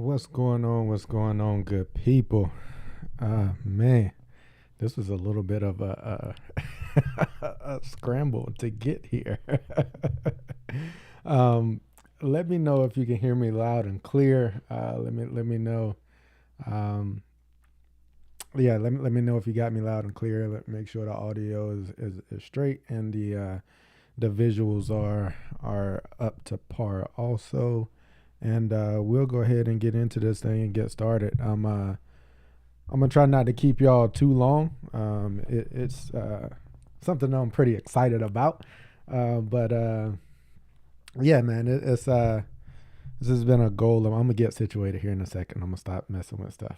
What's going on? What's going on, good people? Man, this was a little bit of a scramble to get here. um, Let me know if you can hear me loud and clear. Let me know. Um, yeah, let me know if you got me loud and clear. Make sure the audio is straight and the visuals are up to par also. And we'll go ahead and get into this thing and get started. I'm gonna try not to keep y'all too long. It's something I'm pretty excited about. But yeah, man, this has been a goal. I'm gonna get situated here in a second. I'm gonna stop messing with stuff.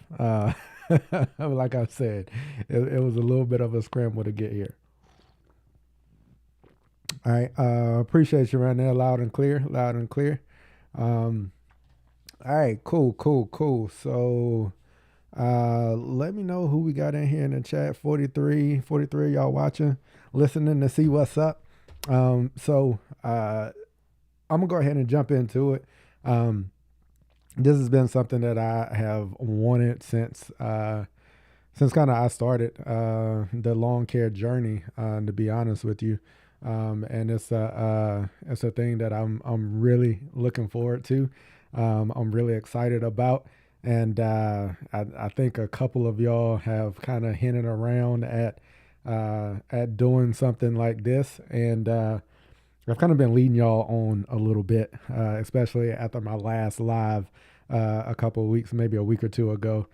Like I said, it was a little bit of a scramble to get here. All right, appreciate you right there, loud and clear, loud and clear. Um, all right, cool. So let me know who we got in here in the chat. 43 y'all watching, listening to see what's up. I'm gonna go ahead and jump into it. Um, this has been something that I have wanted since kind of I started the lawn care journey. To be honest with you, and it's a thing that I'm really looking forward to. I'm really excited about. And I think a couple of y'all have kind of hinted around at doing something like this, and I've kind of been leading y'all on a little bit, especially after my last live a couple of weeks, maybe a week or two ago.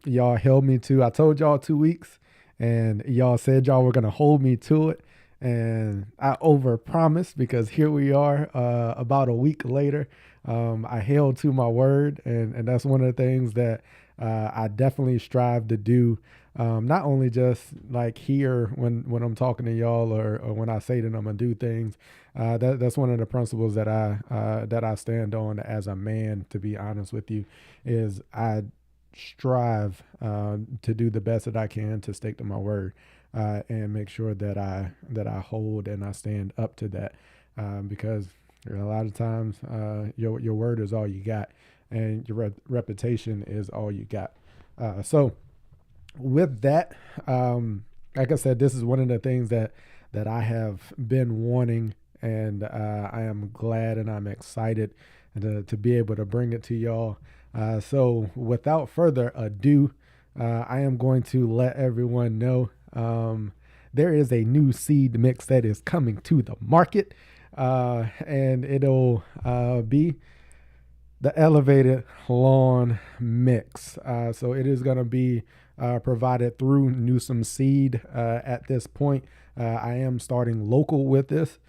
Y'all held me to. I told y'all 2 weeks, and y'all said y'all were gonna hold me to it, and I overpromised because here we are, about a week later. I held to my word, and that's one of the things that I definitely strive to do. Not only just like here when I'm talking to y'all or when I say that I'm gonna do things. That's one of the principles that I stand on as a man. To be honest with you, is I strive to do the best that I can to stick to my word and make sure that I hold and I stand up to that because a lot of times your word is all you got and your reputation is all you got. So with that, like I said, this is one of the things that I have been wanting, and I am glad and I'm excited to be able to bring it to y'all. So without further ado, I am going to let everyone know there is a new seed mix that is coming to the market, and it'll be the elevated lawn mix. So it is going to be provided through Newsom Seed at this point. I am starting local with this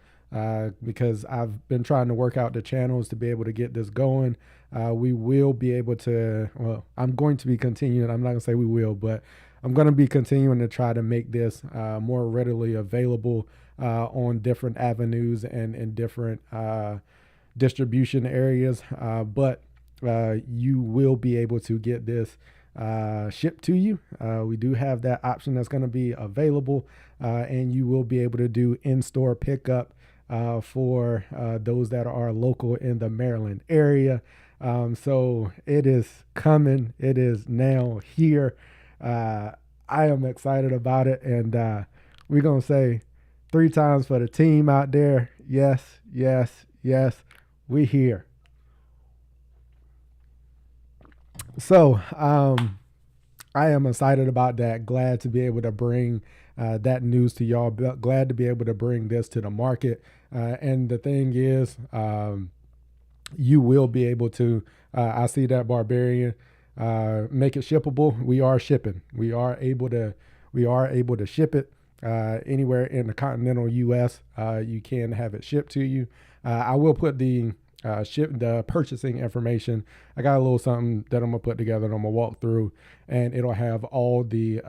because I've been trying to work out the channels to be able to get this going. We will be able to, well, I'm going to be continuing. I'm not going to say we will, but I'm going to be continuing to try to make this more readily available on different avenues and in different distribution areas. But you will be able to get this shipped to you. We do have that option that's going to be available, and you will be able to do in-store pickup for those that are local in the Maryland area. So it is coming. It is now here. I am excited about it, and we're going to say 3 times for the team out there. Yes, yes, yes, we here. So I am excited about that. Glad to be able to bring that news to y'all. Glad to be able to bring this to the market. And the thing is, you will be able to, I see that Barbarian, make it shippable. We are shipping. We are able to ship it anywhere in the continental U.S. You can have it shipped to you. I will put the purchasing information. I got a little something that I'm gonna put together and I'm gonna walk through, and it'll have all the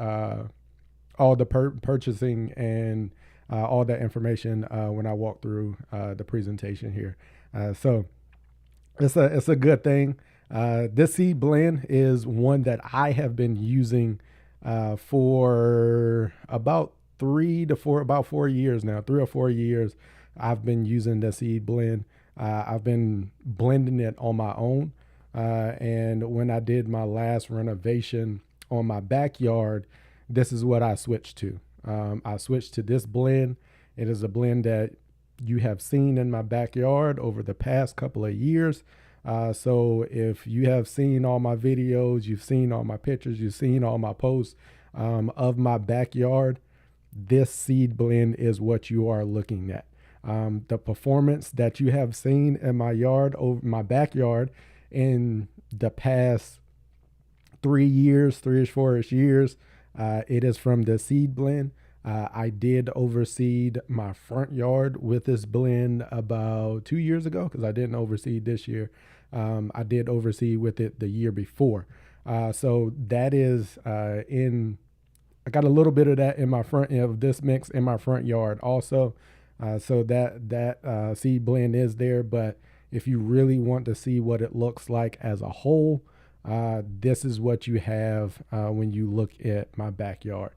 purchasing and all that information when I walk through the presentation here. So it's a good thing. This seed blend is one that I have been using for about 4 years now, 3 or 4 years. I've been using the seed blend. I've been blending it on my own And when I did my last renovation on my backyard, this is what I switched to. I switched to this blend. It is a blend that you have seen in my backyard over the past couple of years. So if you have seen all my videos, you've seen all my pictures, you've seen all my posts of my backyard, this seed blend is what you are looking at. The performance that you have seen in my yard, over my backyard, in the past 3 years, 3-ish, 4-ish years, it is from the seed blend. I did overseed my front yard with this blend about 2 years ago because I didn't overseed this year. I did overseed with it the year before. So that is I got a little bit of that in my front of this mix in my front yard also. So that seed blend is there, but if you really want to see what it looks like as a whole, this is what you have when you look at my backyard.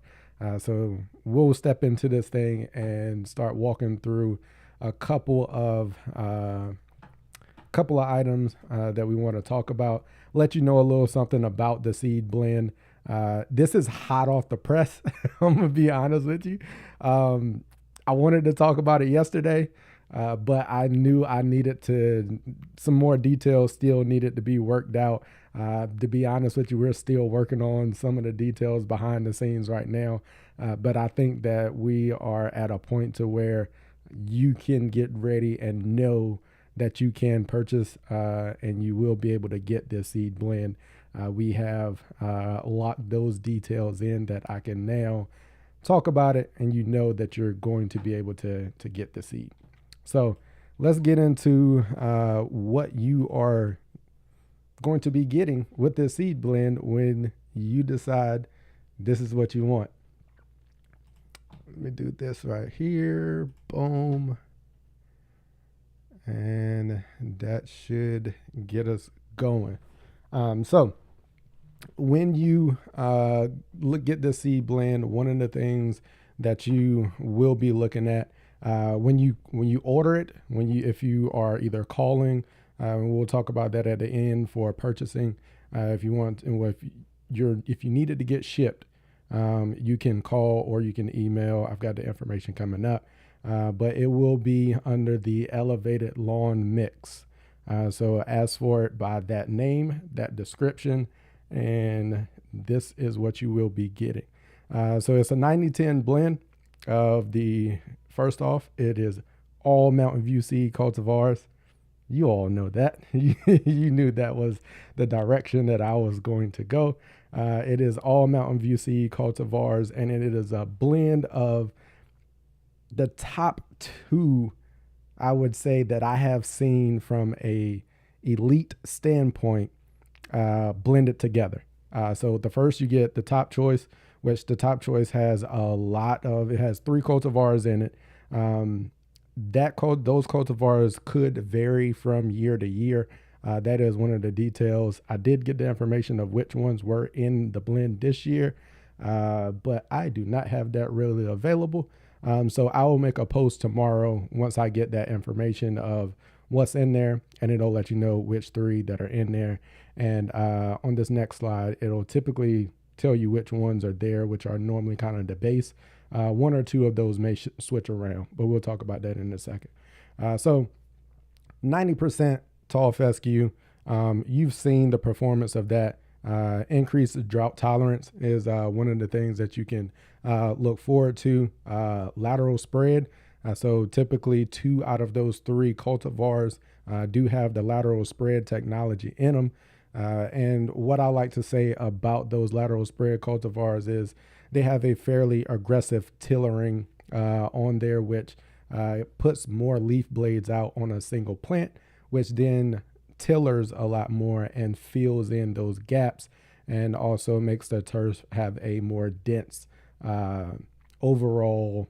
So we'll step into this thing and start walking through a couple of items that we want to talk about. Let you know a little something about the seed blend. This is hot off the press. I'm gonna be honest with you. I wanted to talk about it yesterday, but I knew I needed some more details still needed to be worked out. To be honest with you, we're still working on some of the details behind the scenes right now. But I think that we are at a point to where you can get ready and know that you can purchase and you will be able to get this seed blend. We have locked those details in that I can now talk about it, and you know that you're going to be able to get the seed. So let's get into what you are going to be getting with this seed blend when you decide this is what you want. Let me do this right here. Boom. And that should get us going. So when you get the seed blend, one of the things that you will be looking at when you order it, if you are either calling, and we'll talk about that at the end for purchasing. If you want, and if you need it to get shipped, you can call or you can email. I've got the information coming up, but it will be under the elevated lawn mix. So ask for it by that name, that description, and this is what you will be getting. So it's a 90-10 blend of first off, it is all Mountain View seed cultivars. You all know that. You knew that was the direction that I was going to go. It is all Mountain View seed cultivars, and it is a blend of the top two, I would say, that I have seen from a elite standpoint blended together. So the first, you get the top choice, which the top choice has it has 3 cultivars in it. Those cultivars could vary from year to year. That is one of the details. I did get the information of which ones were in the blend this year, but I do not have that really available. So I will make a post tomorrow once I get that information of what's in there, and it'll let you know which 3 that are in there. And on this next slide, it'll typically tell you which ones are there, which are normally kind of the base. 1 or 2 of those may switch around, but we'll talk about that in a second. So 90% tall fescue. You've seen the performance of that. Increased drought tolerance is one of the things that you can look forward to. Lateral spread. So typically 2 out of those 3 cultivars do have the lateral spread technology in them. And what I like to say about those lateral spread cultivars is they have a fairly aggressive tillering on there, which puts more leaf blades out on a single plant, which then tillers a lot more and fills in those gaps, and also makes the turf have a more dense overall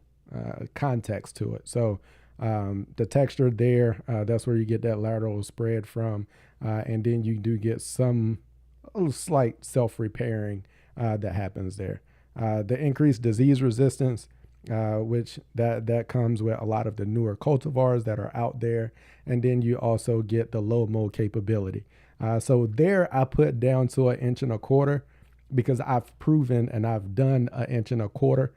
context to it. So the texture there, that's where you get that lateral spread from. And then you do get some slight self-repairing that happens there. The increased disease resistance, which that comes with a lot of the newer cultivars that are out there. And then you also get the low mold capability. So there I put down to 1.25 inches because I've proven and I've done 1.25 inches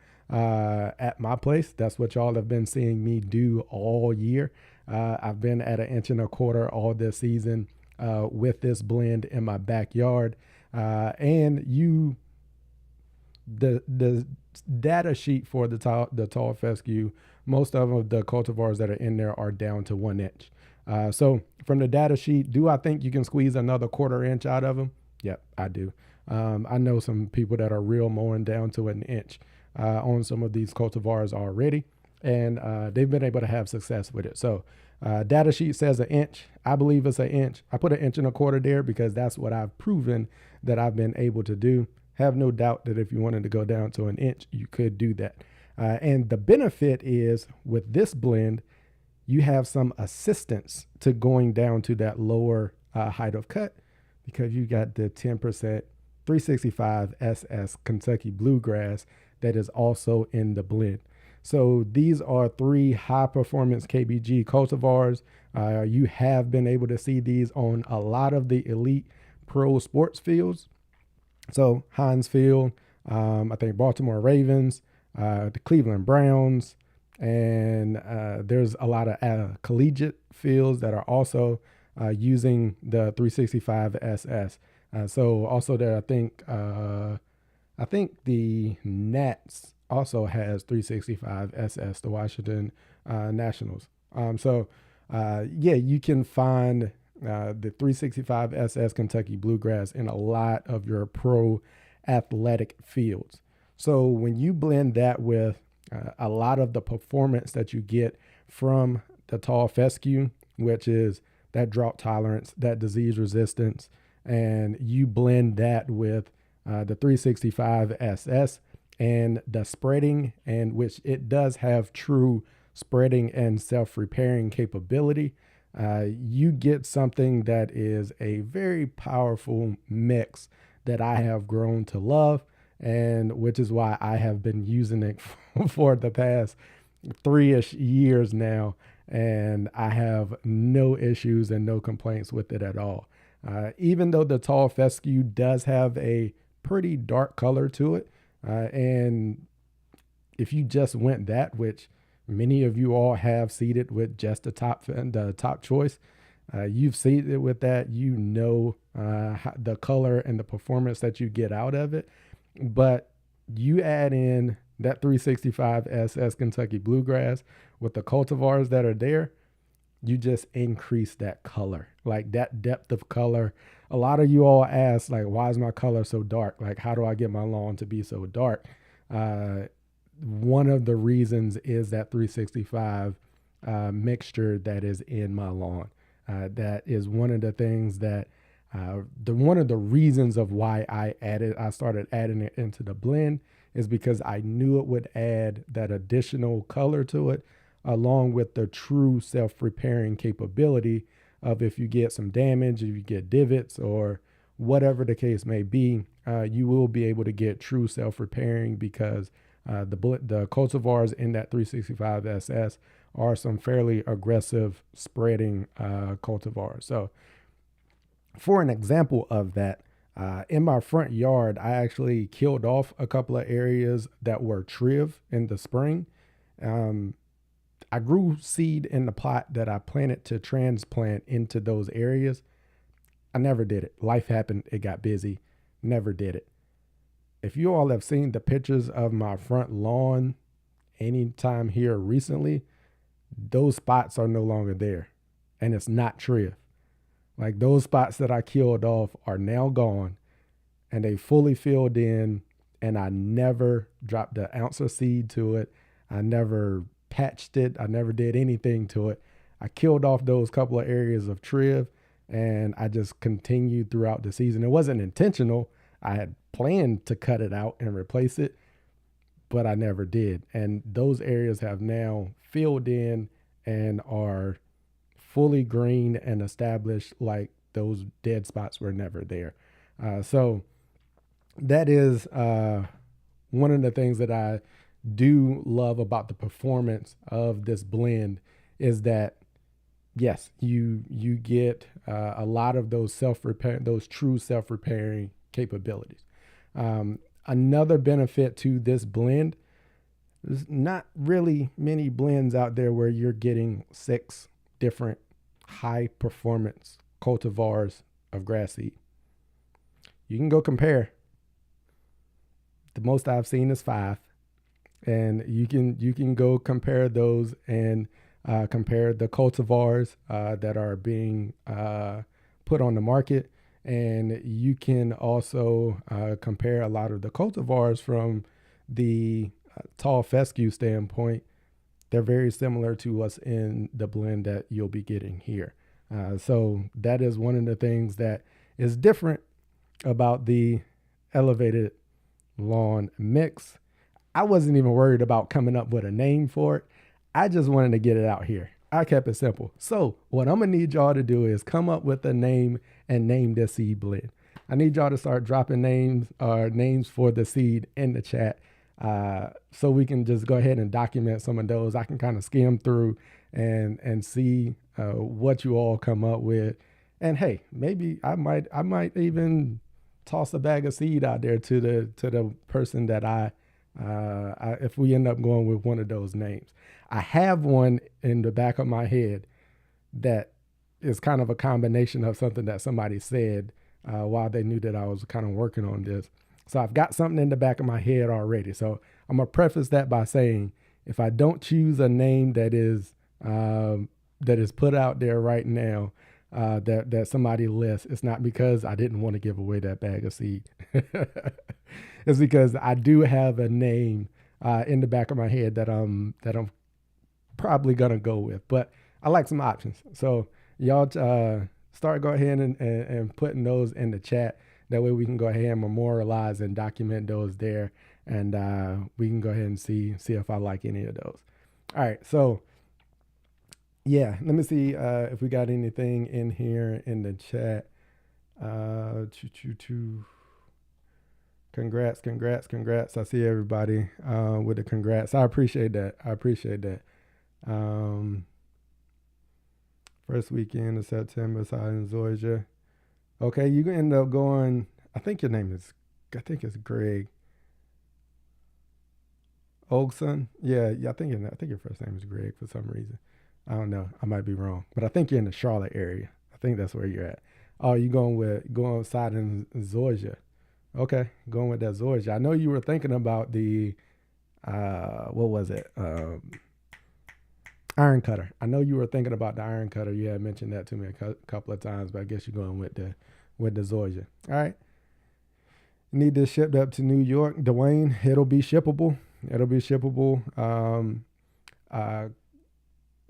at my place. That's what y'all have been seeing me do all year. I've been at 1.25 inches all this season with this blend in my backyard. And the data sheet for the tall fescue, most of the cultivars that are in there are down to 1 inch. So from the data sheet, do I think you can squeeze another 1/4 inch out of them? Yep, I do. I know some people that are real mowing down to 1 inch on some of these cultivars already, and they've been able to have success with it. So data sheet says 1 inch. I believe it's 1 inch. I put 1.25 inches there because that's what I've proven that I've been able to do. Have no doubt that if you wanted to go down to 1 inch, you could do that. And the benefit is with this blend, you have some assistance to going down to that lower height of cut because you got the 10% 365 SS Kentucky Bluegrass that is also in the blend. So these are 3 high performance KBG cultivars. You have been able to see these on a lot of the elite pro sports fields. So Heinz Field, I think Baltimore Ravens, the Cleveland Browns, and there's a lot of collegiate fields that are also using the 365 SS. So also there, I think the Nats also has 365 SS, the Washington Nationals. Yeah, you can find the 365 SS Kentucky Bluegrass in a lot of your pro athletic fields. So when you blend that with a lot of the performance that you get from the tall fescue, which is that drought tolerance, that disease resistance, and you blend that with the 365 SS and the spreading, and which it does have true spreading and self-repairing capability, you get something that is a very powerful mix that I have grown to love, and which is why I have been using it for the past 3-ish years now, and I have no issues and no complaints with it at all. Even though the tall fescue does have a pretty dark color to it, and if you just went that, which many of you all have seeded with just the top choice, you've seeded with that, you know the color and the performance that you get out of it. But you add in that 365 SS Kentucky Bluegrass with the cultivars that are there, you just increase that color, like that depth of color. A lot of you all ask, like, why is my color so dark? Like, how do I get my lawn to be so dark? One of the reasons is that 365 mixture that is in my lawn. That is one of the things that one of the reasons of why I started adding it into the blend is because I knew it would add that additional color to it, along with the true self-repairing capability of if you get some damage, if you get divots or whatever the case may be, you will be able to get true self-repairing because the cultivars in that 365 SS are some fairly aggressive spreading cultivars. So for an example of that, in my front yard, I actually killed off a couple of areas that were triv in the spring. I grew seed in the plot that I planted to transplant into those areas. I never did it. Life happened. It got busy. Never did it. If you all have seen the pictures of my front lawn anytime here recently, those spots are no longer there. And it's not triv. Like those spots that I killed off are now gone and they fully filled in, and I never dropped an ounce of seed to it. I never patched it. I never did anything to it. I killed off those couple of areas of triv and I just continued throughout the season. It wasn't intentional. I had planned to cut it out and replace it, but I never did. And those areas have now filled in and are fully green and established, like those dead spots were never there. So that is one of the things that I do love about the performance of this blend is that yes, you get a lot of those self-repair, those true self-repairing capabilities. Another benefit to this blend, there's not really many blends out there where you're getting 6 different high performance cultivars of grass seed. You can go compare. The most I've seen is 5, and you can go compare those and compare the cultivars that are being put on the market, and you can also compare a lot of the cultivars from the tall fescue standpoint. They're very similar to what's in the blend that you'll be getting here. So that is one of the things that is different about the elevated lawn mix. I wasn't even worried about coming up with a name for it. I just wanted to get it out here. I kept it simple. So what I'm gonna need y'all to do is come up with a name and name this seed blend. I need y'all to start dropping names for the seed in the chat, so we can just go ahead and document some of those. I can kind of skim through and see what you all come up with. And hey, maybe I might even toss a bag of seed out there to the person that if we end up going with one of those names. I have one in the back of my head that is kind of a combination of something that somebody said while they knew that I was kind of working on this. So I've got something in the back of my head already. So I'm gonna preface that by saying, if I don't choose a name that is put out there right now, that somebody lists, it's not because I didn't want to give away that bag of seed. It's because I do have a name in the back of my head that I'm probably gonna go with. But I like some options, so y'all start go ahead and putting those in the chat. That way we can go ahead and memorialize and document those there, and we can go ahead and see if I like any of those. All right, so yeah, let me see if we got anything in here in the chat. Congrats. I see everybody with the congrats. I appreciate that. First weekend of September, side in Georgia. Okay, you can end up going, I think it's Greg Olson. Yeah, I think your first name is Greg for some reason. I don't know. I might be wrong, but I think you're in the Charlotte area. I think that's where you're at. Oh, you going side in Georgia. Okay, going with that Georgia. I know you were thinking about the what was it? Iron cutter. I know you were thinking about the iron cutter. You had mentioned that to me a couple of times, but I guess you're going with the Georgia. All right. Need this shipped up to New York, Dwayne. It'll be shippable.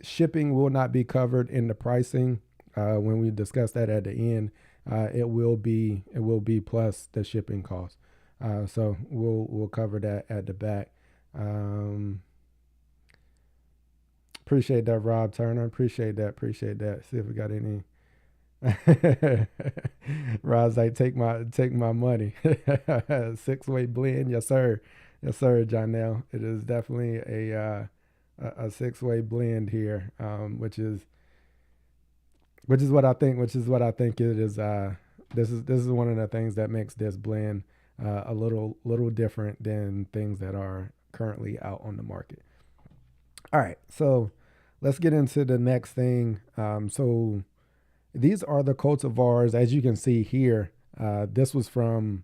Shipping will not be covered in the pricing when we discuss that at the end. It will be plus the shipping cost. So we'll cover that at the back. Appreciate that, Rob Turner. Appreciate that. See if we got any. Rob's like, take my money. 6-way blend, yes sir, Jonell. It is definitely a 6-way blend here, which is what I think. It is. This is one of the things that makes this blend a little different than things that are currently out on the market. All right, so let's get into the next thing. So these are the cultivars, as you can see here. This was from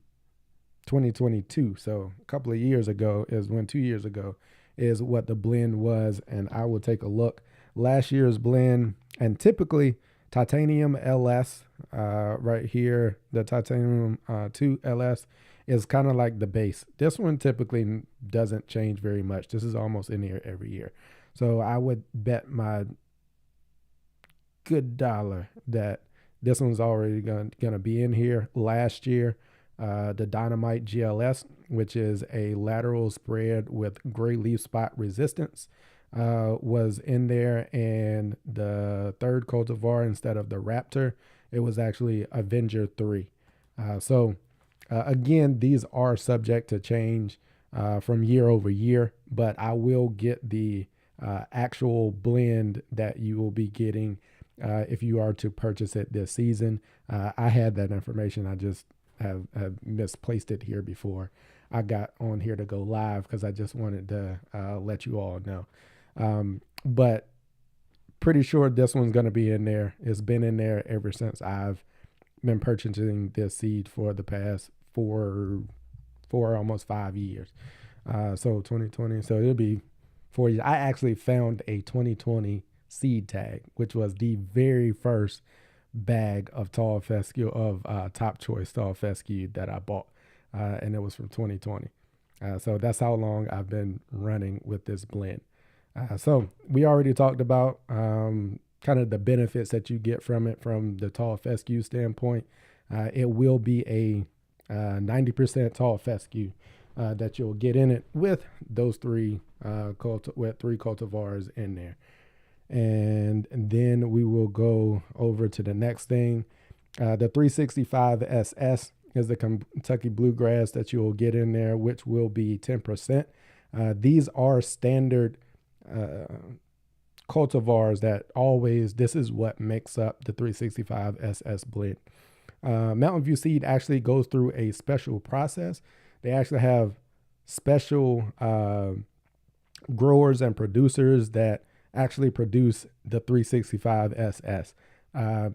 2022, so a couple of years ago is when 2 years ago is what the blend was, and I will take a look. Last year's blend, and typically Titanium LS right here, the Titanium 2 LS is kind of like the base. This one typically doesn't change very much. This is almost in here every year. So I would bet my good dollar that this one's already gonna be in here. Last year, the Dynamite GLS, which is a lateral spread with gray leaf spot resistance, was in there, and the third cultivar, instead of the Raptor, it was actually Avenger 3. Again, these are subject to change from year over year, but I will get the actual blend that you will be getting if you are to purchase it this season. I had that information. I just have misplaced it here before I got on here to go live because I just wanted to let you all know. But pretty sure this one's going to be in there. It's been in there ever since I've been purchasing this seed for the past four almost 5 years. So 2020. So it'll be 4 years. I actually found a 2020 seed tag, which was the very first bag of tall fescue of top choice tall fescue that I bought, and it was from 2020. So that's how long I've been running with this blend. So we already talked about kind of the benefits that you get from it from the tall fescue standpoint. It will be a 90% tall fescue that you'll get in it with those three cultivars in there. And then we will go over to the next thing. The 365 SS is the Kentucky Bluegrass that you will get in there, which will be 10%. These are standard cultivars that always, this is what makes up the 365 SS blend. Mountain View Seed actually goes through a special process. They actually have special growers and producers that actually produce the 365 SS.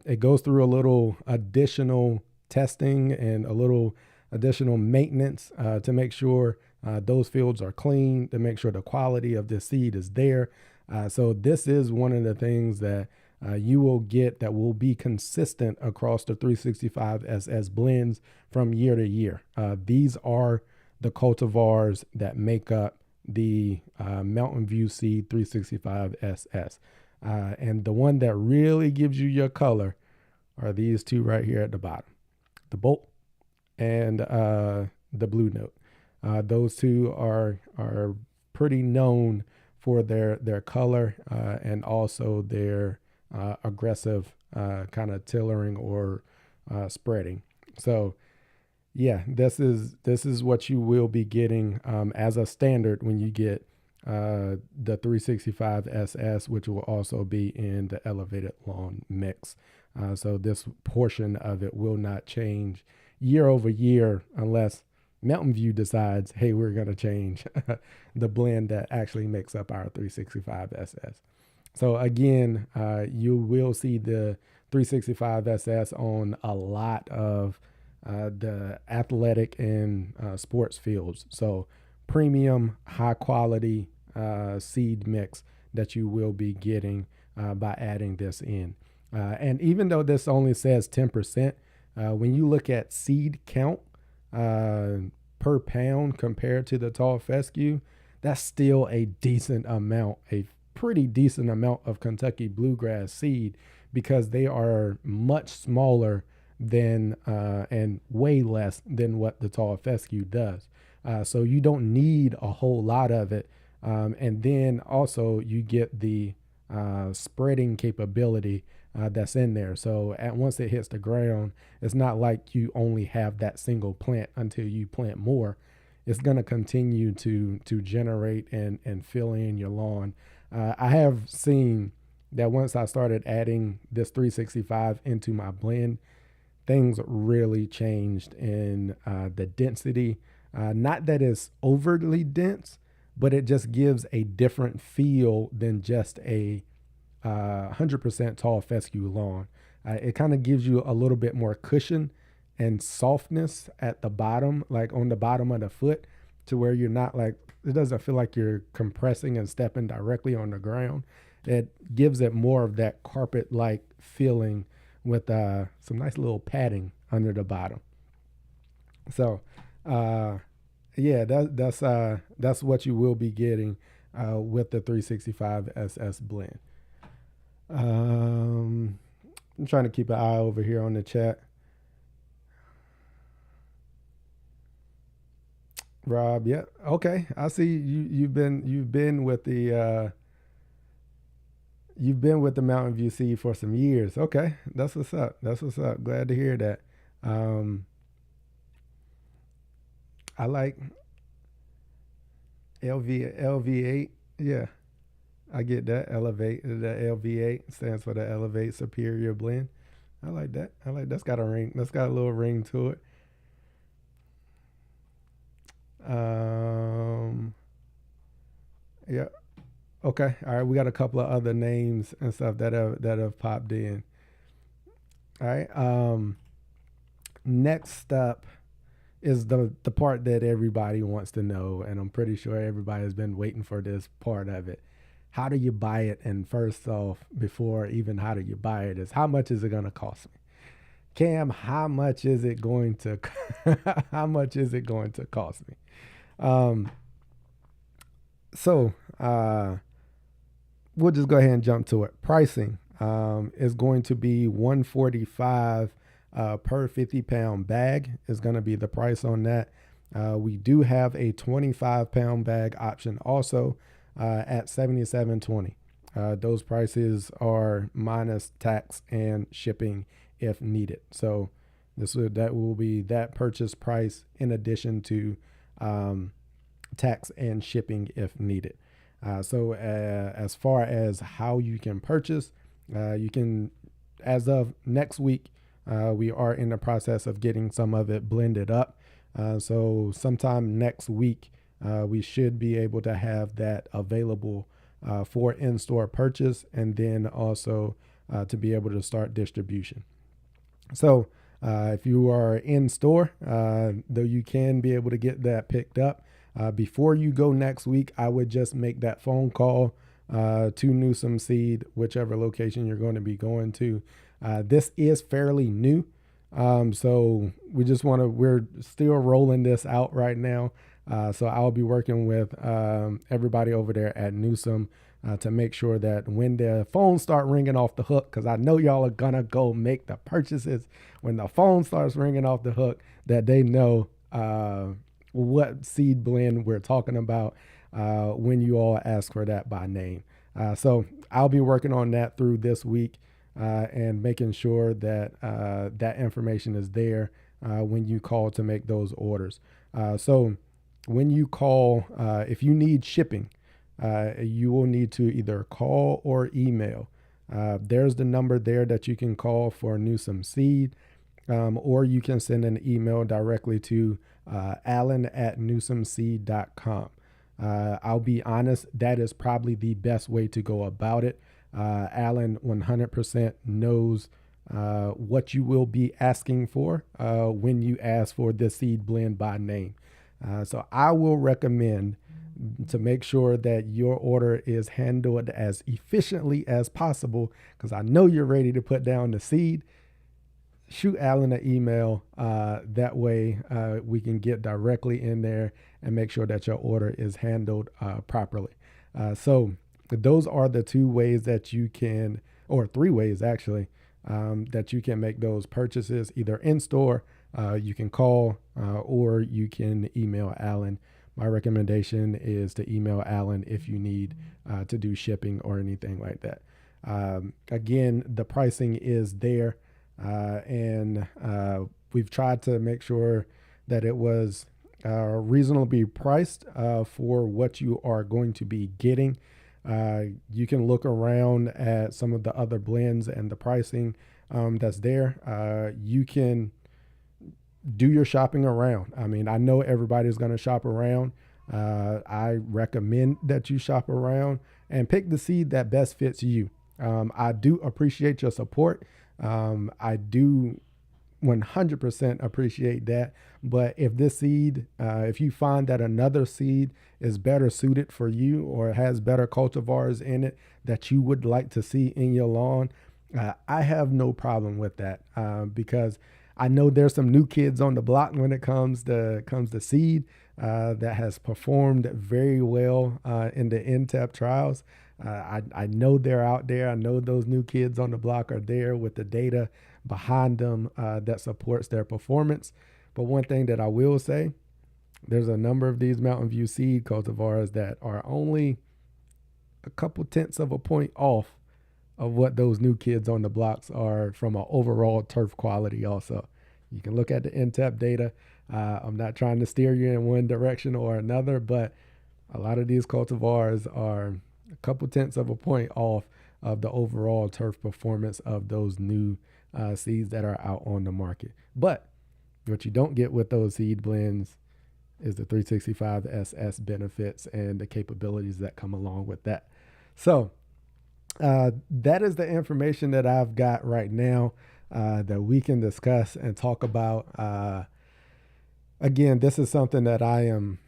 It goes through a little additional testing and a little additional maintenance to make sure those fields are clean, to make sure the quality of the seed is there. So this is one of the things that you will get that will be consistent across the 365 SS blends from year to year. These are the cultivars that make up the Mountain View Seed 365 SS. And the one that really gives you your color are these two right here at the bottom, the Bolt and the Blue Note. Those two are pretty known for their color and also their aggressive kind of tillering or spreading. So yeah, this is what you will be getting as a standard when you get the 365 SS, which will also be in the elevated lawn mix. So this portion of it will not change year over year unless Mountain View decides, hey, we're going to change the blend that actually makes up our 365 SS. So again, you will see the 365 SS on a lot of the athletic and sports fields. So premium, high quality seed mix that you will be getting by adding this in. And even though this only says 10%, when you look at seed count per pound compared to the tall fescue, that's still a decent amount, a pretty decent amount of Kentucky Bluegrass seed, because they are much smaller than and way less than what the tall fescue does. So you don't need a whole lot of it. And then also you get the spreading capability that's in there. So once it hits the ground, it's not like you only have that single plant until you plant more. It's going to continue to generate and fill in your lawn. I have seen that once I started adding this 365 into my blend, things really changed in the density. Not that it's overly dense, but it just gives a different feel than just a 100% tall fescue lawn. It kind of gives you a little bit more cushion and softness at the bottom, like on the bottom of the foot, to where you're not like, it doesn't feel like you're compressing and stepping directly on the ground. It gives it more of that carpet-like feeling with some nice little padding under the bottom. So, yeah, that's what you will be getting with the 365 SS blend. I'm trying to keep an eye over here on the chat. Rob, yeah, okay. I see you've been with the Mountain View Seed for some years. Okay, that's what's up. That's what's up. Glad to hear that. I like LV8. Yeah, I get that. Elevate, the LV8 stands for the Elevate Superior Blend. I like that. I like that's got a ring. That's got a little ring to it. Um, yeah. Okay. All right. We got a couple of other names and stuff that have popped in. All right. Next up is the part that everybody wants to know, and I'm pretty sure everybody has been waiting for this part of it. How do you buy it? And first off, before even how do you buy it, is how much is it going to cost me? Cam, how much is it going to how much is it going to cost me? Um, so we'll just go ahead and jump to it. Pricing is going to be 145 per 50-pound bag is going to be the price on that. We do have a 25-pound bag option also at 77.20. Those prices are minus tax and shipping if needed. So that will be that purchase price in addition to tax and shipping if needed. So as far as how you can purchase, you can, as of next week, we are in the process of getting some of it blended up. So sometime next week, we should be able to have that available for in-store purchase, and then also to be able to start distribution. So if you are in store, though you can be able to get that picked up. Before you go next week, I would just make that phone call to Newsom Seed, whichever location you're going to be going to. This is fairly new. So we're still rolling this out right now. So I'll be working with everybody over there at Newsom to make sure that when the phones start ringing off the hook, because I know y'all are gonna go make the purchases, when the phone starts ringing off the hook, that they know what seed blend we're talking about when you all ask for that by name. So I'll be working on that through this week and making sure that that information is there when you call to make those orders. So when you call, if you need shipping, you will need to either call or email. There's the number there that you can call for Newsom Seed, or you can send an email directly to Alan@newsomseed.com. I'll be honest, that is probably the best way to go about it. Alan 100% knows what you will be asking for when you ask for the seed blend by name. So I will recommend to make sure that your order is handled as efficiently as possible, because I know you're ready to put down the seed. Shoot Alan an email. That way we can get directly in there and make sure that your order is handled properly. So those are the two ways that you can, or three ways actually, that you can make those purchases, either in store, you can call, or you can email Alan. My recommendation is to email Alan if you need to do shipping or anything like that. Again, the pricing is there, and we've tried to make sure that it was reasonably priced for what you are going to be getting. You can look around at some of the other blends and the pricing that's there. You can do your shopping around. I mean, I know everybody's going to shop around. I recommend that you shop around and pick the seed that best fits you. I do appreciate your support. I do 100% appreciate that. But if this seed, if you find that another seed is better suited for you or has better cultivars in it that you would like to see in your lawn, I have no problem with that, because I know there's some new kids on the block when it comes to seed that has performed very well in the NTEP trials. I know they're out there. I know those new kids on the block are there with the data behind them that supports their performance. But one thing that I will say, there's a number of these Mountain View seed cultivars that are only a couple tenths of a point off of what those new kids on the blocks are from an overall turf quality also. You can look at the NTEP data. I'm not trying to steer you in one direction or another, but a lot of these cultivars are a couple tenths of a point off of the overall turf performance of those new seeds that are out on the market. But what you don't get with those seed blends is the 365 SS benefits and the capabilities that come along with that. So that is the information that I've got right now that we can discuss and talk about. Again, this is something that I am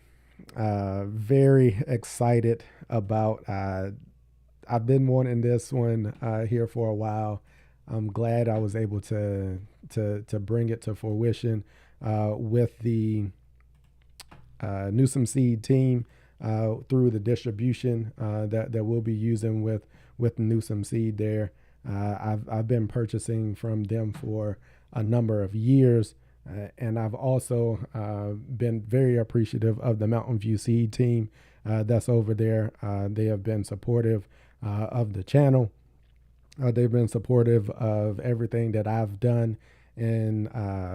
very excited about. I've been wanting this one here for a while. I'm glad I was able to bring it to fruition with the Newsom Seed team through the distribution that we'll be using with Newsom Seed there. I've been purchasing from them for a number of years. And I've also been very appreciative of the Mountain View Seed team that's over there. They have been supportive of the channel. They've been supportive of everything that I've done. And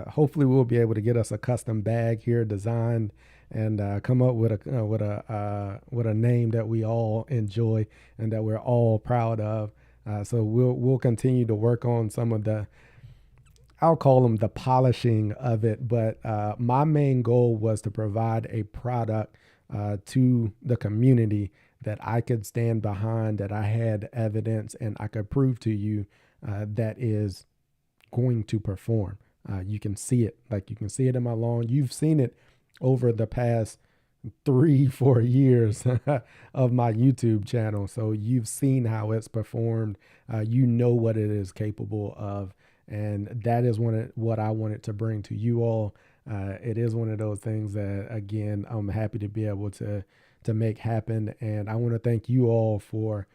hopefully we'll be able to get us a custom bag here designed and come up with a name that we all enjoy and that we're all proud of. So we'll continue to work on some of the, I'll call them the polishing of it, but my main goal was to provide a product to the community that I could stand behind, that I had evidence and I could prove to you that is going to perform. You can see it, like you can see it in my lawn. You've seen it over the past 3-4 years of my YouTube channel. So you've seen how it's performed. You know what it is capable of. And that is what I wanted to bring to you all. It is one of those things that, again, I'm happy to be able to make happen. And I want to thank you all for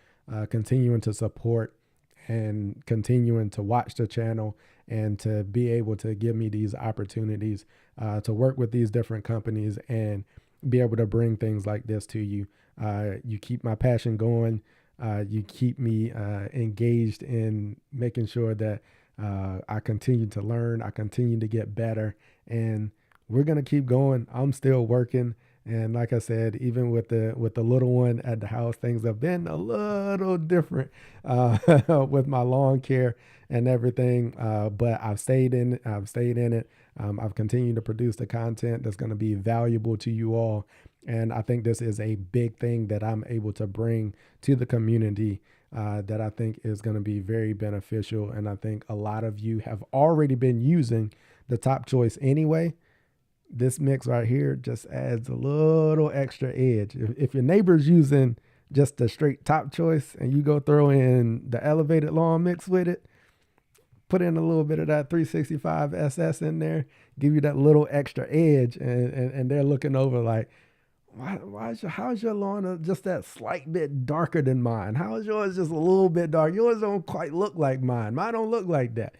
continuing to support and continuing to watch the channel and to be able to give me these opportunities to work with these different companies and be able to bring things like this to you. You keep my passion going. You keep me engaged in making sure that I continue to learn. I continue to get better, and we're going to keep going. I'm still working. And like I said, even with the little one at the house, things have been a little different with my lawn care and everything. But I've stayed in it. I've continued to produce the content that's going to be valuable to you all. And I think this is a big thing that I'm able to bring to the community that I think is going to be very beneficial. And I think a lot of you have already been using the Top Choice anyway. This mix right here just adds a little extra edge. If your neighbor's using just the straight Top Choice and you go throw in the elevated lawn mix with it, put in a little bit of that 365 SS in there, give you that little extra edge, and they're looking over like, how's your lawn just that slight bit darker than mine? How is yours just a little bit dark? Yours don't quite look like mine. Mine don't look like that.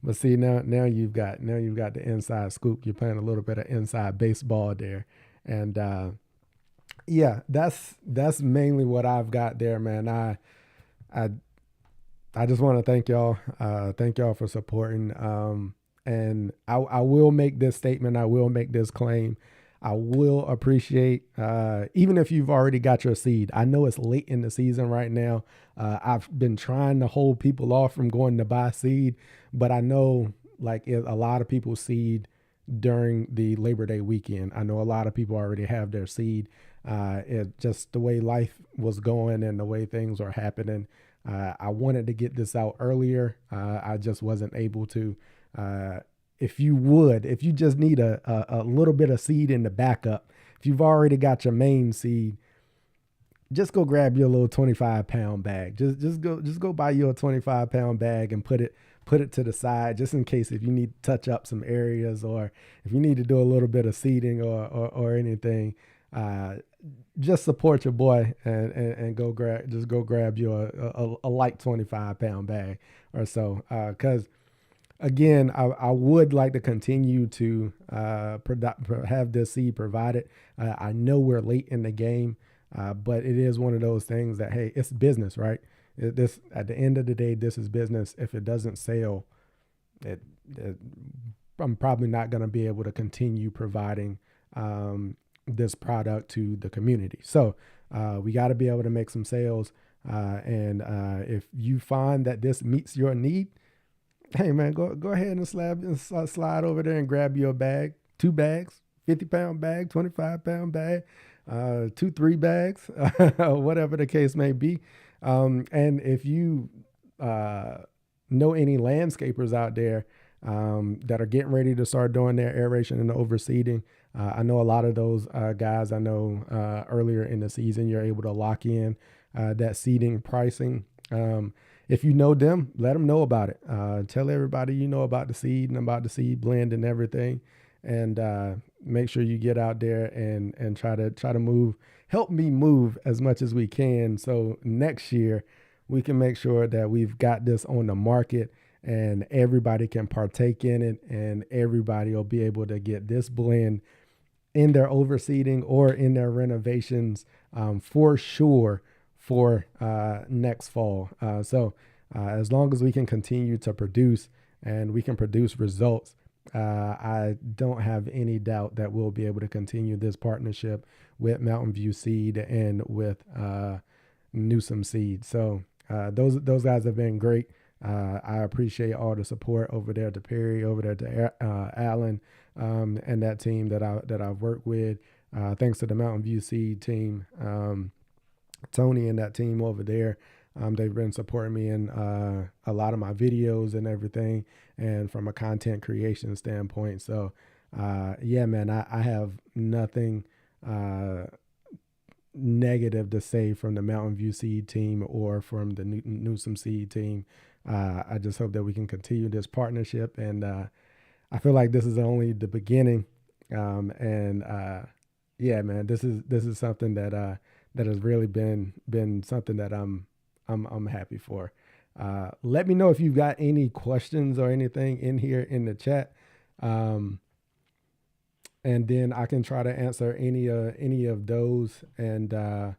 But see, now you've got the inside scoop. You're playing a little bit of inside baseball there. And yeah, that's mainly what I've got there, man. I just want to thank y'all. Thank y'all for supporting. And I will make this statement. I will make this claim. I will appreciate, even if you've already got your seed. I know it's late in the season right now. I've been trying to hold people off from going to buy seed, but I know like a lot of people seed during the Labor Day weekend. I know a lot of people already have their seed. It just the way life was going and the way things are happening. I wanted to get this out earlier. I just wasn't able to. If you just need a little bit of seed in the backup, if you've already got your main seed, just go grab your little 25-pound bag. Just go buy you a 25-pound bag and put it to the side just in case if you need to touch up some areas or if you need to do a little bit of seeding or anything. Just support your boy and go grab you a light 25-pound bag or so. Because again, I would like to continue to have this seed provided. I know we're late in the game, but it is one of those things that, hey, it's business, right? This at the end of the day, this is business. If it doesn't sell, I'm probably not going to be able to continue providing this product to the community. So We got to be able to make some sales. And if you find that this meets your need, hey man, go ahead and slide over there and grab your bag, 2 bags, 50-pound bag, 25-pound bag, 2-3 bags, whatever the case may be. And if you know any landscapers out there that are getting ready to start doing their aeration and overseeding, I know a lot of those guys. I know earlier in the season you're able to lock in that seeding pricing. If you know them, let them know about it. Tell everybody you know about the seed and about the seed blend and everything, and make sure you get out there and try to help me move as much as we can. So next year we can make sure that we've got this on the market and everybody can partake in it, and everybody will be able to get this blend in their overseeding or in their renovations for sure for next fall. So as long as we can continue to produce and we can produce results, I don't have any doubt that we'll be able to continue this partnership with Mountain View Seed and with Newsom Seed. So those guys have been great. I appreciate all the support over there to Perry, over there to Allen, and that team that I've worked with. Thanks to the Mountain View Seed team, Tony and that team over there. They've been supporting me in a lot of my videos and everything, and from a content creation standpoint. So yeah, man, I have nothing negative to say from the Mountain View Seed team or from the Newsom Seed team. I just hope that we can continue this partnership, and I feel like this is only the beginning. And yeah, man, this is something that has really been something that I'm happy for. Let me know if you've got any questions or anything in here in the chat. And then I can try to answer any of those, and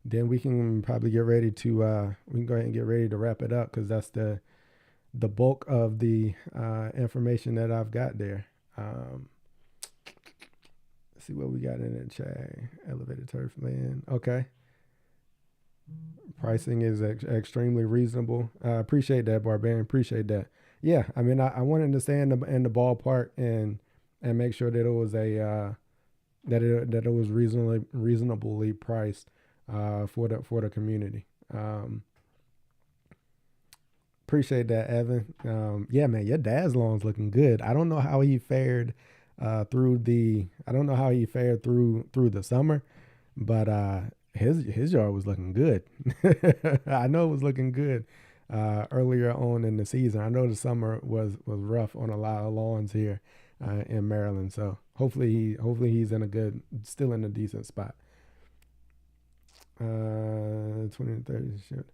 then we can probably get ready to we can go ahead and get ready to wrap it up, because that's the bulk of the information that I've got there. Let's see what we got in the chat. Elevated turf land. Okay. Pricing is extremely reasonable. Appreciate that, Barbarian. Appreciate that. Yeah, I mean, I wanted to stay in the ballpark and make sure that it was that it was reasonably priced for the community. Appreciate that, Evan. Yeah, man, your dad's lawn's looking good. I don't know how he fared through the summer, but his yard was looking good. I know it was looking good earlier on in the season. I know the summer was rough on a lot of lawns here in Maryland. So hopefully he's still in a decent spot. 20 to 30 shit.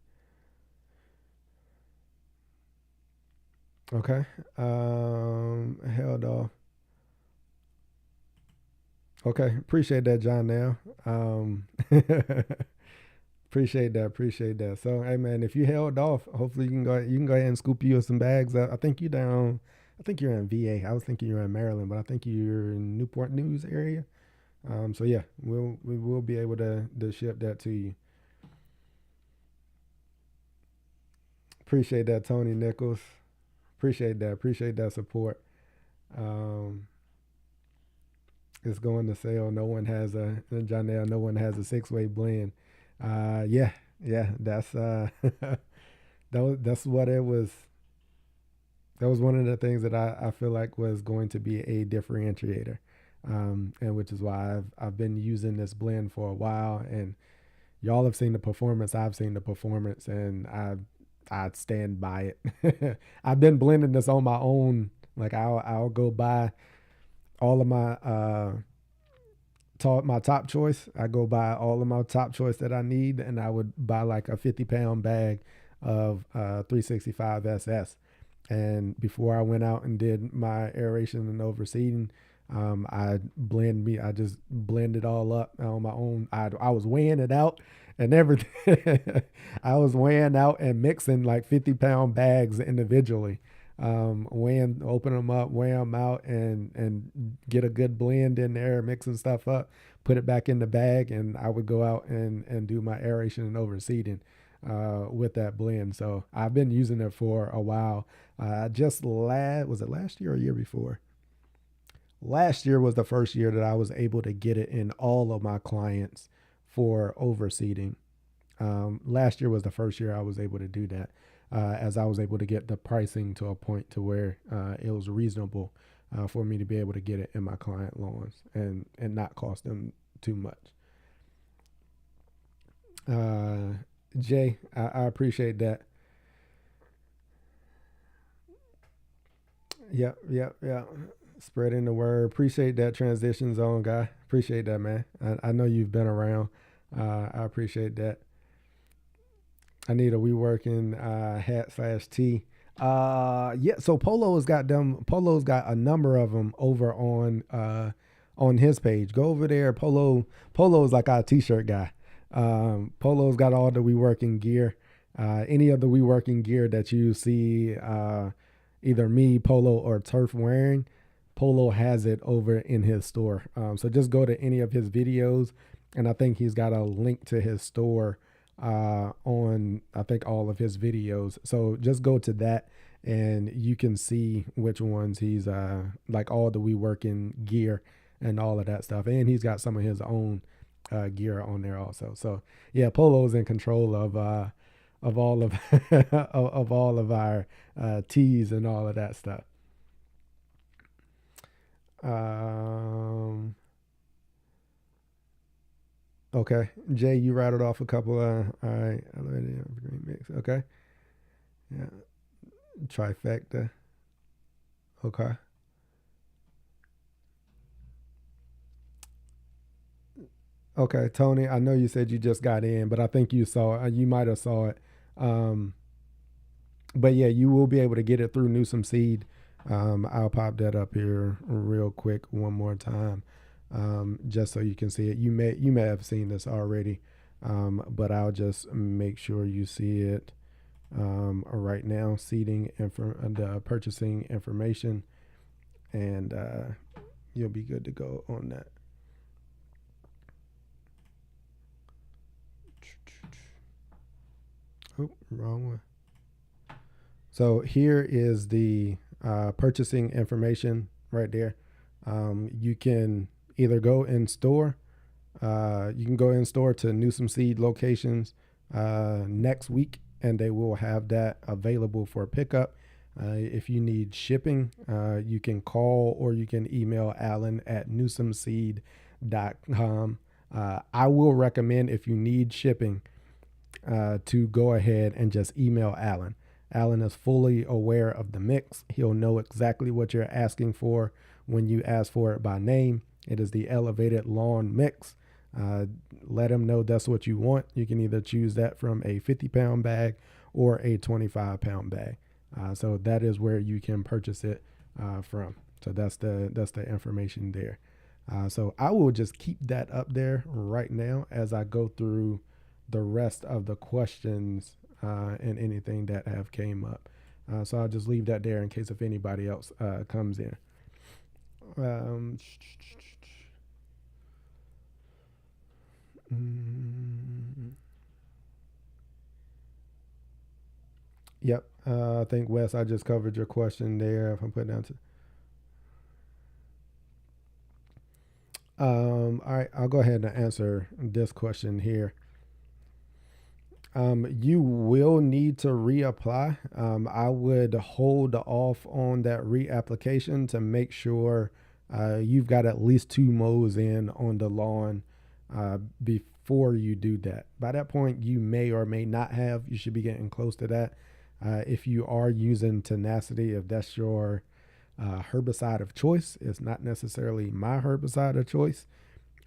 Okay. Held off. Okay. Appreciate that, John. Now, appreciate that. So, hey man, if you held off, hopefully you can go ahead and scoop you some bags. I think you're in VA. I was thinking you're in Maryland, but I think you're in Newport News area. So yeah, we will be able to ship that to you. Appreciate that, Tony Nichols. Appreciate that support. It's going to sale. No one has a 6-way blend. Yeah, that's that's what it was. That was one of the things that I feel like was going to be a differentiator, and which is why I've been using this blend for a while, and y'all have seen the performance. I've seen the performance, and I'd stand by it. I've been blending this on my own. Like I'll go buy all of my my top choice. I go buy all of my top choice that I need, and I would buy like a 50-pound bag of 365 SS. And before I went out and did my aeration and overseeding, I just blend it all up on my own. I was weighing it out and everything. I was weighing out and mixing like 50-pound bags individually. open them up, weigh them out, and get a good blend in there, mixing stuff up, put it back in the bag, and I would go out and do my aeration and overseeding with that blend. So I've been using it for a while. Was it last year or year before? Last year was the first year that I was able to get it in all of my clients for overseeding. Last year was the first year I was able to do that, as I was able to get the pricing to a point to where it was reasonable for me to be able to get it in my client lawns and not cost them too much. Jay, I appreciate that. Yep. Spreading the word. Appreciate that transition zone guy. Appreciate that, man. I know you've been around. I appreciate that. I need a We Working hat slash tee. Yeah. So Polo's got them. Polo's got a number of them over on his page. Go over there. Polo's like our t-shirt guy. Polo's got all the We Working gear. Any of the We Working gear that you see, either me, Polo, or Turf wearing, Polo has it over in his store. So just go to any of his videos, and I think he's got a link to his store on, I think, all of his videos. So just go to that and you can see which ones he's like all the We Working gear and all of that stuff. And he's got some of his own gear on there also. So yeah, Polo's in control of all of of all of our teas and all of that stuff. Um, okay, Jay, you rattled off a couple. All right, green mix. Okay, yeah, trifecta. Okay, okay, Tony. I know you said you just got in, but I think you saw. You might have saw it. Um, but yeah, you will be able to get it through Newsom Seed. I'll pop that up here real quick one more time, just so you can see it. You may have seen this already, but I'll just make sure you see it right now. The purchasing information, and you'll be good to go on that. Oh, wrong one. So here is the purchasing information right there. You can either go in store. You can go in store to Newsom Seed locations next week, and they will have that available for pickup. If you need shipping, you can call or you can email Alan at newsomseed.com. I will recommend, if you need shipping, to go ahead and just email Alan. Alan is fully aware of the mix. He'll know exactly what you're asking for when you ask for it by name. It is the elevated lawn mix. Let him know that's what you want. You can either choose that from a 50-pound bag or a 25-pound bag. So that is where you can purchase it from. So that's the information there. So I will just keep that up there right now as I go through the rest of the questions and anything that have came up. So I'll just leave that there in case if anybody else comes in. Um, yep. I think Wes, I just covered your question there. If I'm putting down to. All right, I'll go ahead and answer this question here. You will need to reapply. I would hold off on that reapplication to make sure you've got at least 2 mows in on the lawn before you do that. By that point, you may or may not have. You should be getting close to that. If you are using Tenacity, if that's your herbicide of choice, it's not necessarily my herbicide of choice.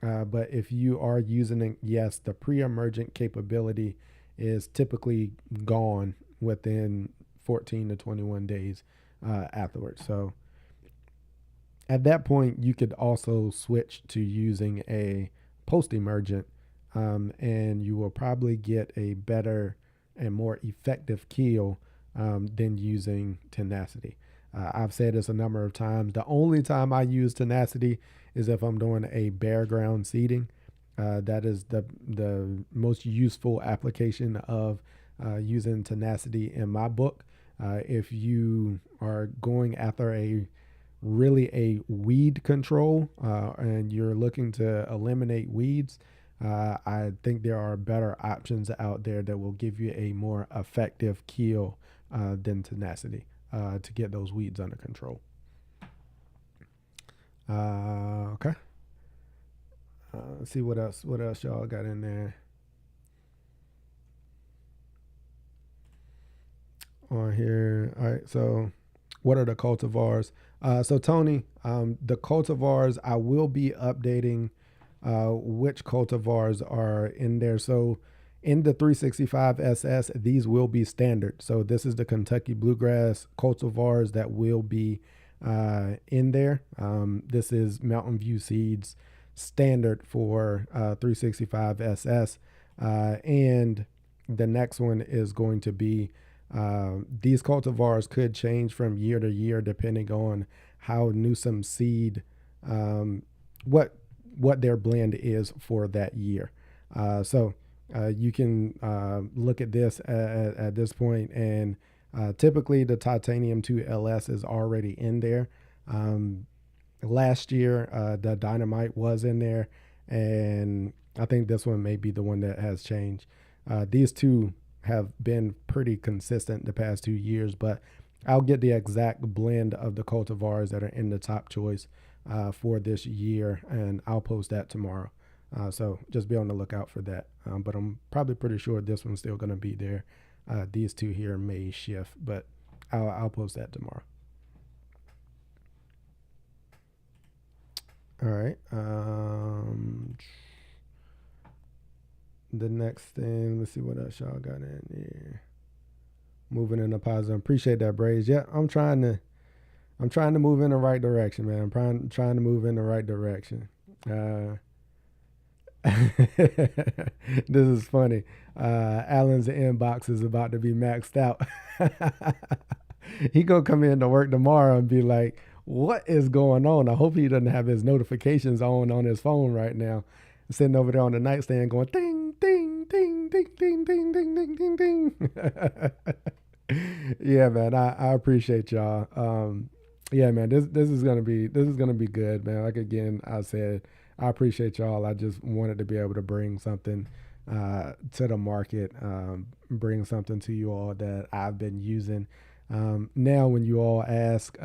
But if you are using it, yes, the pre-emergent capability is typically gone within 14 to 21 days afterwards. So at that point, you could also switch to using a post-emergent, and you will probably get a better and more effective kill than using tenacity. I've said this a number of times. The only time I use tenacity is if I'm doing a bare ground seeding. That is the most useful application of using tenacity in my book. If you are going after a weed control and you're looking to eliminate weeds, I think there are better options out there that will give you a more effective kill than tenacity to get those weeds under control. Okay. Let's see what else. What else y'all got in there on here? All right. So, what are the cultivars? So Tony, the cultivars, I will be updating which cultivars are in there. So in the 365 SS, these will be standard. So this is the Kentucky Bluegrass cultivars that will be in there. This is Mountain View Seeds standard for 365 SS. And the next one is going to be these cultivars could change from year to year depending on how Newsom Seed, what their blend is for that year. So you can look at this at this point, and typically the Titanium 2 LS is already in there. Last year, the Dynamite was in there, and I think this one may be the one that has changed. These two have been pretty consistent the past 2 years, but I'll get the exact blend of the cultivars that are in the top choice for this year, and I'll post that tomorrow. So just be on the lookout for that. But I'm probably pretty sure this one's still going to be there. These two here may shift, but I'll post that tomorrow. All right. The next thing, let's see what else y'all got in there. Moving in a positive. Appreciate that, Braves. Yeah, I'm trying to move in the right direction, man. I'm trying to move in the right direction. This is funny. Alan's inbox is about to be maxed out. He gonna come in to work tomorrow and be like, "What is going on?" I hope he doesn't have his notifications on his phone right now, sitting over there on the nightstand going ding ding ding ding ding ding ding ding ding ding. Yeah, man, I appreciate y'all. Yeah, man, this is gonna be good, man. Like again, I said, I appreciate y'all. I just wanted to be able to bring something to the market, bring something to you all that I've been using. Now, when you all ask,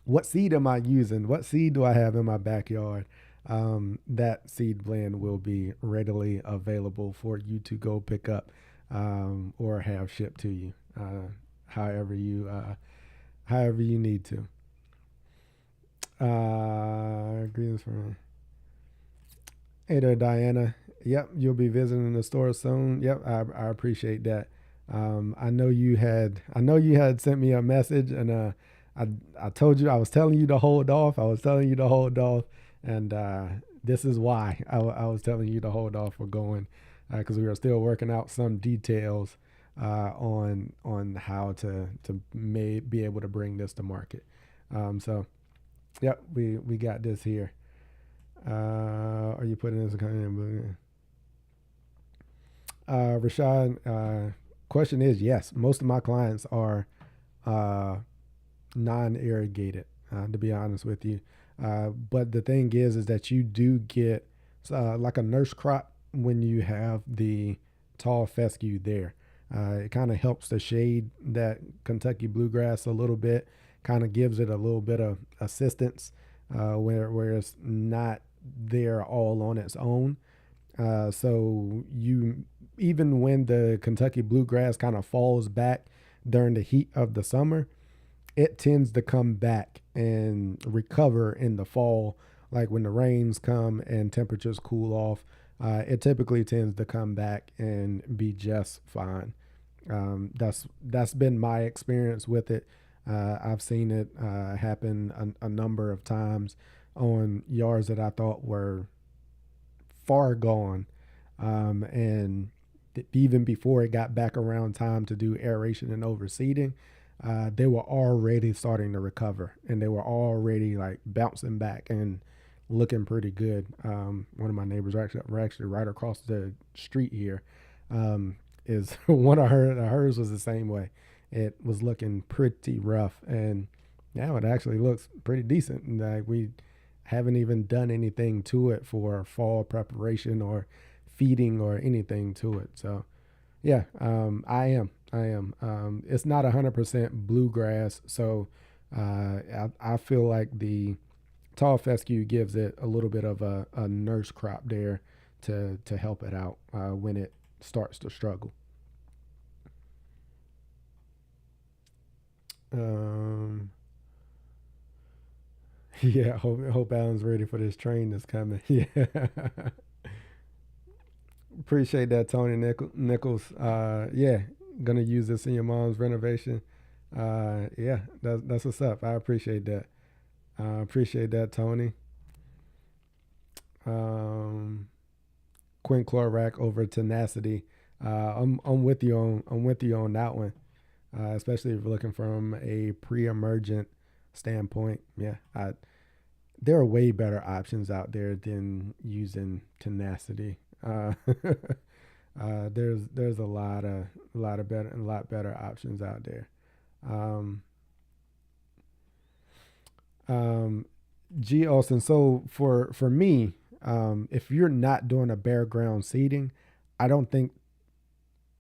what seed am I using? What seed do I have in my backyard? That seed blend will be readily available for you to go pick up or have shipped to you, however you need to. Greetings from Hey there, Diana. Yep, you'll be visiting the store soon. Yep, I appreciate that. I know you had sent me a message, and I told you I was telling you to hold off. I was telling you to hold off, and this is why I was telling you to hold off for going, because we are still working out some details on how to be able to bring this to market. So, yep, we got this here. Are you putting this kind of Rashad? Question is yes. Most of my clients are non-irrigated. To be honest with you, but the thing is that you do get like a nurse crop when you have the tall fescue there. It kind of helps to shade that Kentucky bluegrass a little bit. Kind of gives it a little bit of assistance where it's not there all on its own. So you even when the Kentucky bluegrass kind of falls back during the heat of the summer, it tends to come back and recover in the fall. Like when the rains come and temperatures cool off, it typically tends to come back and be just fine. That's been my experience with it. I've seen it happen a number of times on yards that I thought were far gone, and even before it got back around time to do aeration and overseeding, they were already starting to recover, and they were already like bouncing back and looking pretty good. One of my neighbors were actually right across the street here. Is one of hers was the same way. It was looking pretty rough, and now it actually looks pretty decent. Like we haven't even done anything to it for fall preparation or feeding or anything to it. So yeah, I am. It's not 100% bluegrass, so I feel like the tall fescue gives it a little bit of a nurse crop there to help it out when it starts to struggle. Um, yeah, hope Alan's ready for this train that's coming. Yeah, appreciate that, Tony Nichols. Yeah, gonna use this in your mom's renovation. Yeah, that's what's up. I appreciate that. Appreciate that, Tony. Um, Quinclorac over tenacity. I'm with you on that one. Especially if you're looking from a pre-emergent standpoint. Yeah, there are way better options out there than using tenacity. There's a lot better options out there. Um, um, G. Austin. So for me, if you're not doing a bare ground seeding, I don't think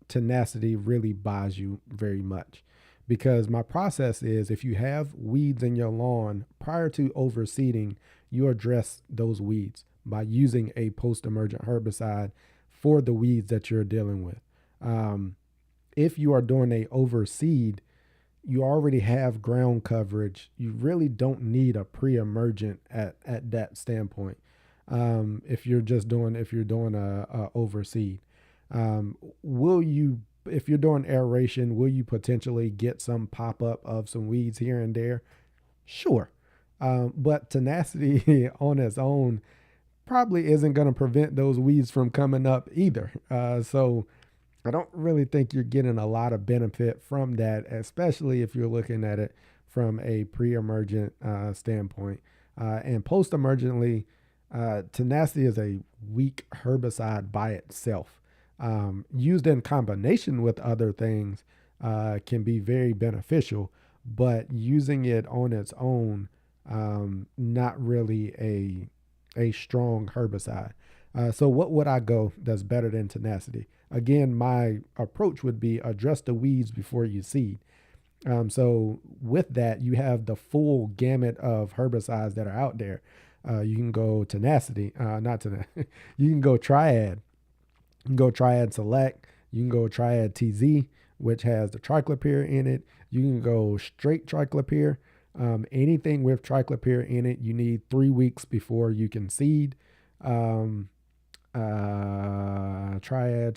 tenacity really buys you very much, because my process is if you have weeds in your lawn prior to overseeding, you address those weeds by using a post-emergent herbicide for the weeds that you're dealing with. Um, if you are doing a overseed, you already have ground coverage. You really don't need a pre-emergent at that standpoint. If you're doing a overseed, will you, if you're doing aeration, will you potentially get some pop up of some weeds here and there? Sure. But tenacity on its own probably isn't going to prevent those weeds from coming up either. So I don't really think you're getting a lot of benefit from that, especially if you're looking at it from a pre-emergent standpoint. And post-emergently, tenacity is a weak herbicide by itself. Used in combination with other things can be very beneficial, but using it on its own, not really a strong herbicide. So what would I go that's better than tenacity? Again, my approach would be address the weeds before you seed. So with that, you have the full gamut of herbicides that are out there. You can go tenacity, not tenacity. You can go triad. You can go triad select. You can go triad TZ, which has the triclopyr in it. You can go straight triclopyr. Anything with triclopyr in it, you need 3 weeks before you can seed. Um, triad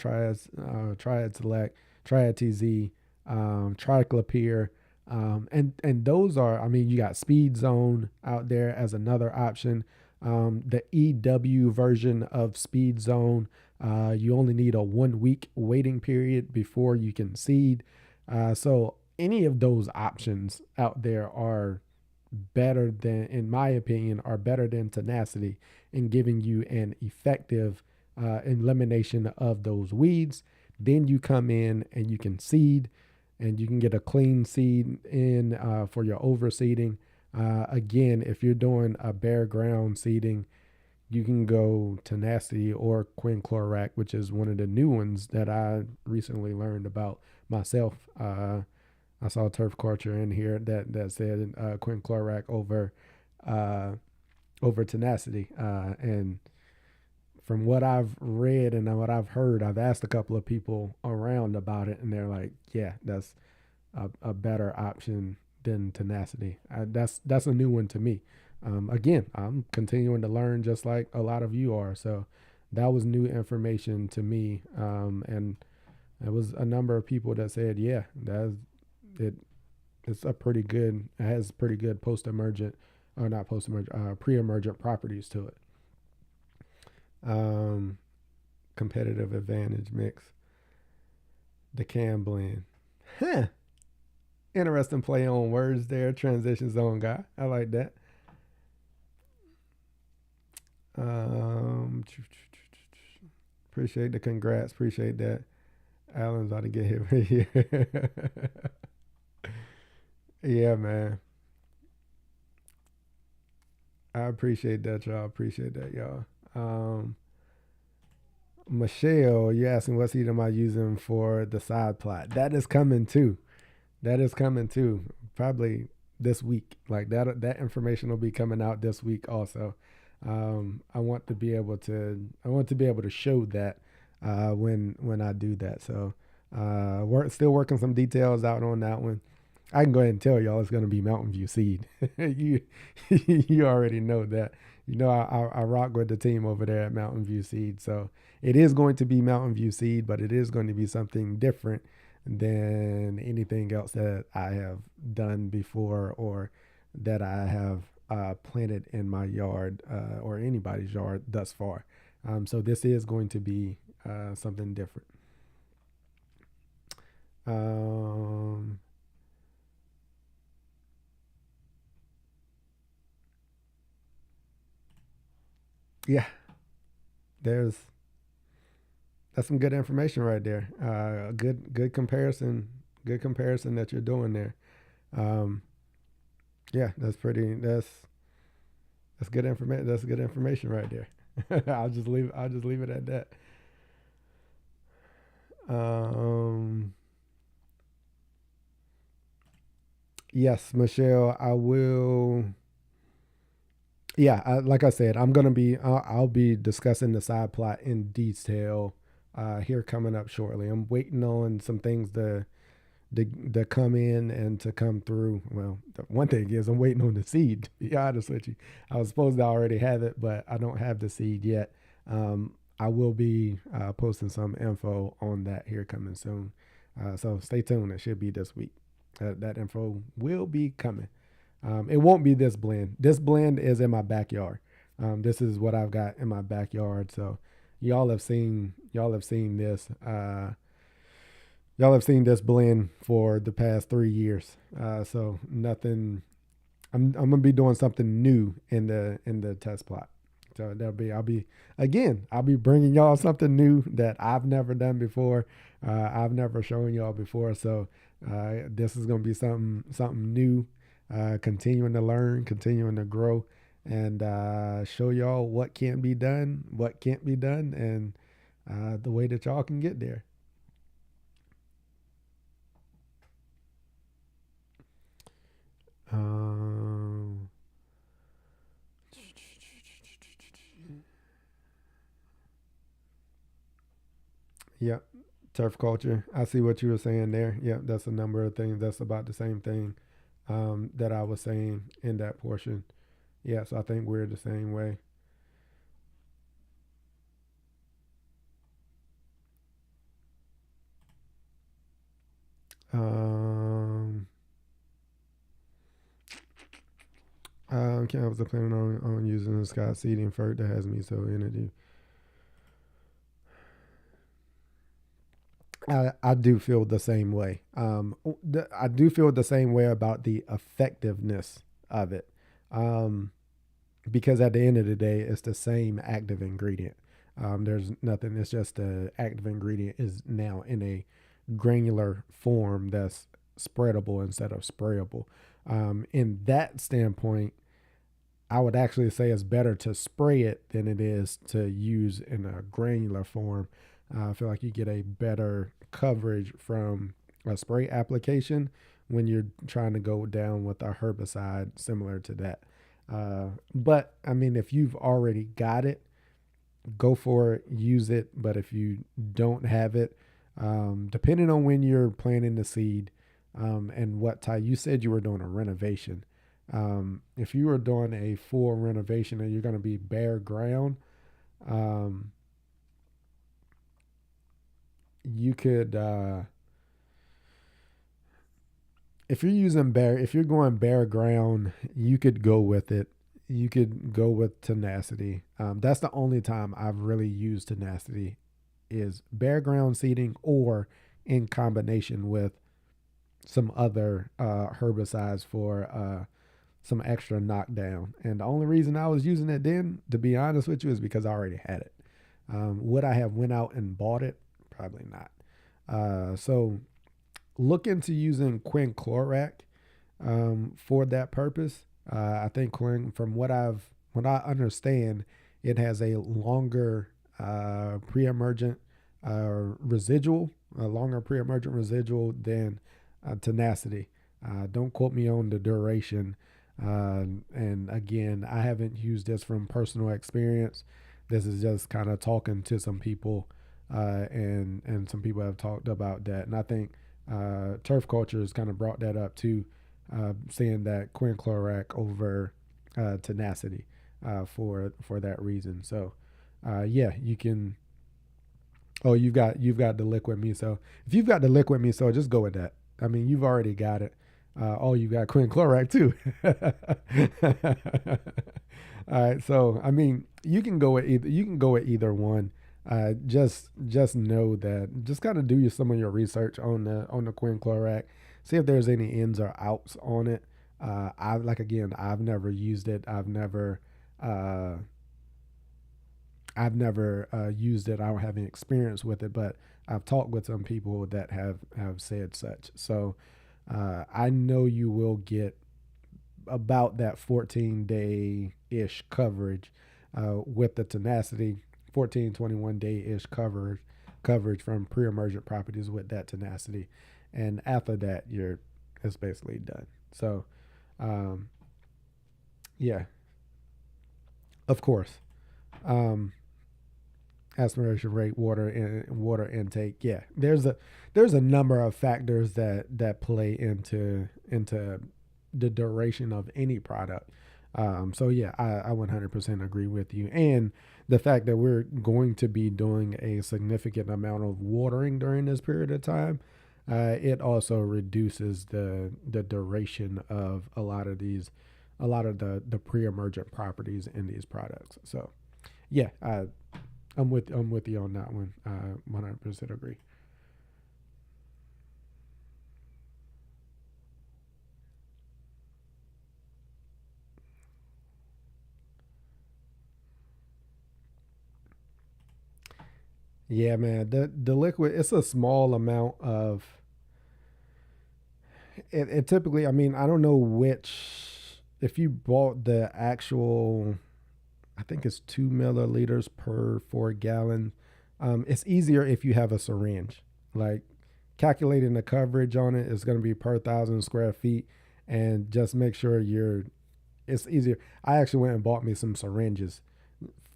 select, triad TZ, triclopyr, and those are, I mean, you got speed zone out there as another option. The EW version of speed zone, you only need a 1 week waiting period before you can seed. So any of those options out there are better than, in my opinion, are better than tenacity in giving you an effective elimination of those weeds. Then you come in and you can seed, and you can get a clean seed in for your overseeding. Again, if you're doing a bare ground seeding, you can go tenacity or quinclorac, which is one of the new ones that I recently learned about myself. I saw turf culture in here that said quinclorac uh, over tenacity, and from what I've read and what I've heard, I've asked a couple of people around about it, and they're like, "Yeah, that's a better option than tenacity." That's a new one to me. Again, I'm continuing to learn just like a lot of you are. So that was new information to me, and it was a number of people that said, "Yeah, that's it. It's a pretty good. It has pretty good post-emergent, or not post-emergent, pre-emergent properties to it." Um, Competitive advantage mix. The can blend. Huh. Interesting play on words there. Transition zone guy. I like that. Um, appreciate the congrats. Appreciate that. Alan's about to get hit right here. Yeah, man. I appreciate that, y'all. Appreciate that, y'all. Um, Michelle, you asking what seed am I using for the side plot? That is coming too. That is coming too. Probably this week. Like that information will be coming out this week also. I want to be able to. I want to be able to show that when I do that. So we're still working some details out on that one. I can go ahead and tell y'all it's going to be Mountain View Seed. you you already know that. You know I rock with the team over there at Mountain View Seed. So it is going to be Mountain View Seed, but it is going to be something different than anything else that I have done before or that I have planted in my yard or anybody's yard thus far. So this is going to be something different. Um, yeah, there's that's some good information right there. Good comparison. Good comparison that you're doing there. Um, yeah, that's good information. That's good information right there. I'll just leave it at that. Um, yes, Michelle, I will. Yeah, like I said, I'll be discussing the side plot in detail here coming up shortly. I'm waiting on some things to come in and to come through. Well, the one thing is I'm waiting on the seed. To be honest with you, I was supposed to already have it, but I don't have the seed yet. I will be posting some info on that here coming soon. So stay tuned. It should be this week. That info will be coming. It won't be this blend. This blend is in my backyard. This is what I've got in my backyard. So y'all have seen this. Y'all have seen this blend for the past 3 years. So nothing. I'm gonna be doing something new in the test plot. So I'll be bringing y'all something new that I've never done before. I've never shown y'all before. So this is gonna be something new. Continuing to learn, continuing to grow, and show y'all what can be done, what can't be done, and the way that y'all can get there. Um, yep, turf culture. I see what you were saying there. Yep, that's a number of things. That's about the same thing that I was saying in that portion. Yeah, so I think we're the same way. Um, I was planning on using the Scott seeding fert that has me so energy. I do feel the same way. I do feel the same way about the effectiveness of it. Um, because at the end of the day, it's the same active ingredient. There's nothing. It's just the active ingredient is now in a granular form that's spreadable instead of sprayable. In that standpoint, I would actually say it's better to spray it than it is to use in a granular form. I feel like you get a better coverage from a spray application when you're trying to go down with a herbicide similar to that. But I mean, if you've already got it, go for it, use it. But if you don't have it, depending on when you're planting the seed and what type, you said you were doing a renovation. If you were doing a full renovation and you're going to be bare ground, um, you could, if you're going bare ground, you could go with it. You could go with tenacity. That's the only time I've really used tenacity is bare ground seeding or in combination with some other herbicides for some extra knockdown. And the only reason I was using it then, to be honest with you, is because I already had it. Would I have went out and bought it? Probably not. So look into using quinclorac for that purpose. I think from what I understand, it has a longer pre-emergent residual, a longer pre-emergent residual than tenacity. Don't quote me on the duration. And again, I haven't used this from personal experience. This is just kind of talking to some people, and some people have talked about that. And I think turf culture has kind of brought that up too, saying that quinclorac over tenacity for that reason. So yeah, you can. Oh, you've got the liquid miso. If you've got the liquid miso, just go with that. I mean, you've already got it. Oh, you got quinclorac too. All right, so I mean, you can go with either. You can go with either one. Just know that. Just kind of do some of your research on the quinclorac. See if there's any ins or outs on it. I've never used it. Uh, I've never used it. I don't have any experience with it, but I've talked with some people that have said such. So I know you will get about that 14-day-ish coverage with the tenacity, 14, 21-day-ish coverage from pre-emergent properties with that tenacity. And after that, it's basically done. So, yeah, of course. Aspiration rate, water intake. Yeah, there's a number of factors that play into the duration of any product. So yeah, I 100% agree with you. And the fact that we're going to be doing a significant amount of watering during this period of time, it also reduces the duration of a lot of the pre-emergent properties in these products. So yeah, I'm with you on that one. 100% agree. Yeah, man. The liquid, it's a small amount of it typically, I mean, I don't know which, if you bought the actual, I think it's 2 milliliters per 4 gallon. It's easier if you have a syringe. Like calculating the coverage on it is going to be per 1,000 square feet, and just make sure it's easier. I actually went and bought me some syringes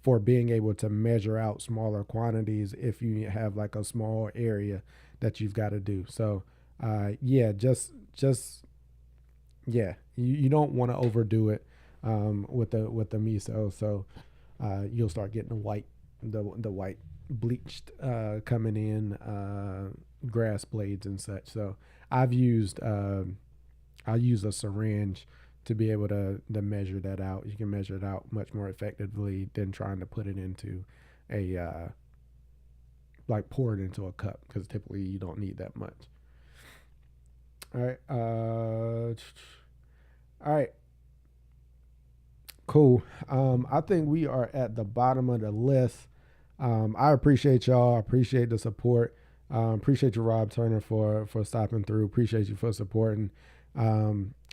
for being able to measure out smaller quantities if you have like a small area that you've got to do. So, yeah, just yeah, you don't want to overdo it with the miso. So you'll start getting the white bleached coming in, grass blades and such. So I've used I'll use a syringe to be able to measure that out. You can measure it out much more effectively than trying to put it into a like pour it into a cup, because typically you don't need that much. All right. All right. Cool. I think we are at the bottom of the list. I appreciate y'all. I appreciate the support. Appreciate you, Rob Turner, for stopping through. Appreciate you for supporting.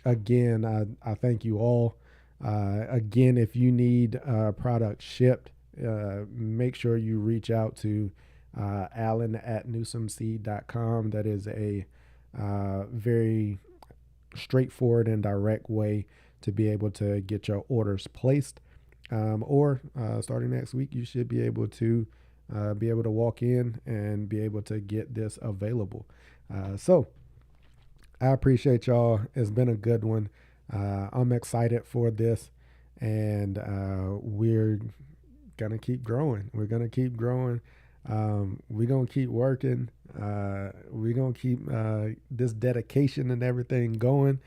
Again, I thank you all. Again, if you need product shipped, make sure you reach out to Alan at newsomseed.com. That is a very straightforward and direct way to be able to get your orders placed. Or starting next week, you should be able to walk in and be able to get this available. So I appreciate y'all. It's been a good one. I'm excited for this, and we're gonna keep growing. We're gonna keep growing. We're gonna keep working. We're gonna keep this dedication and everything going.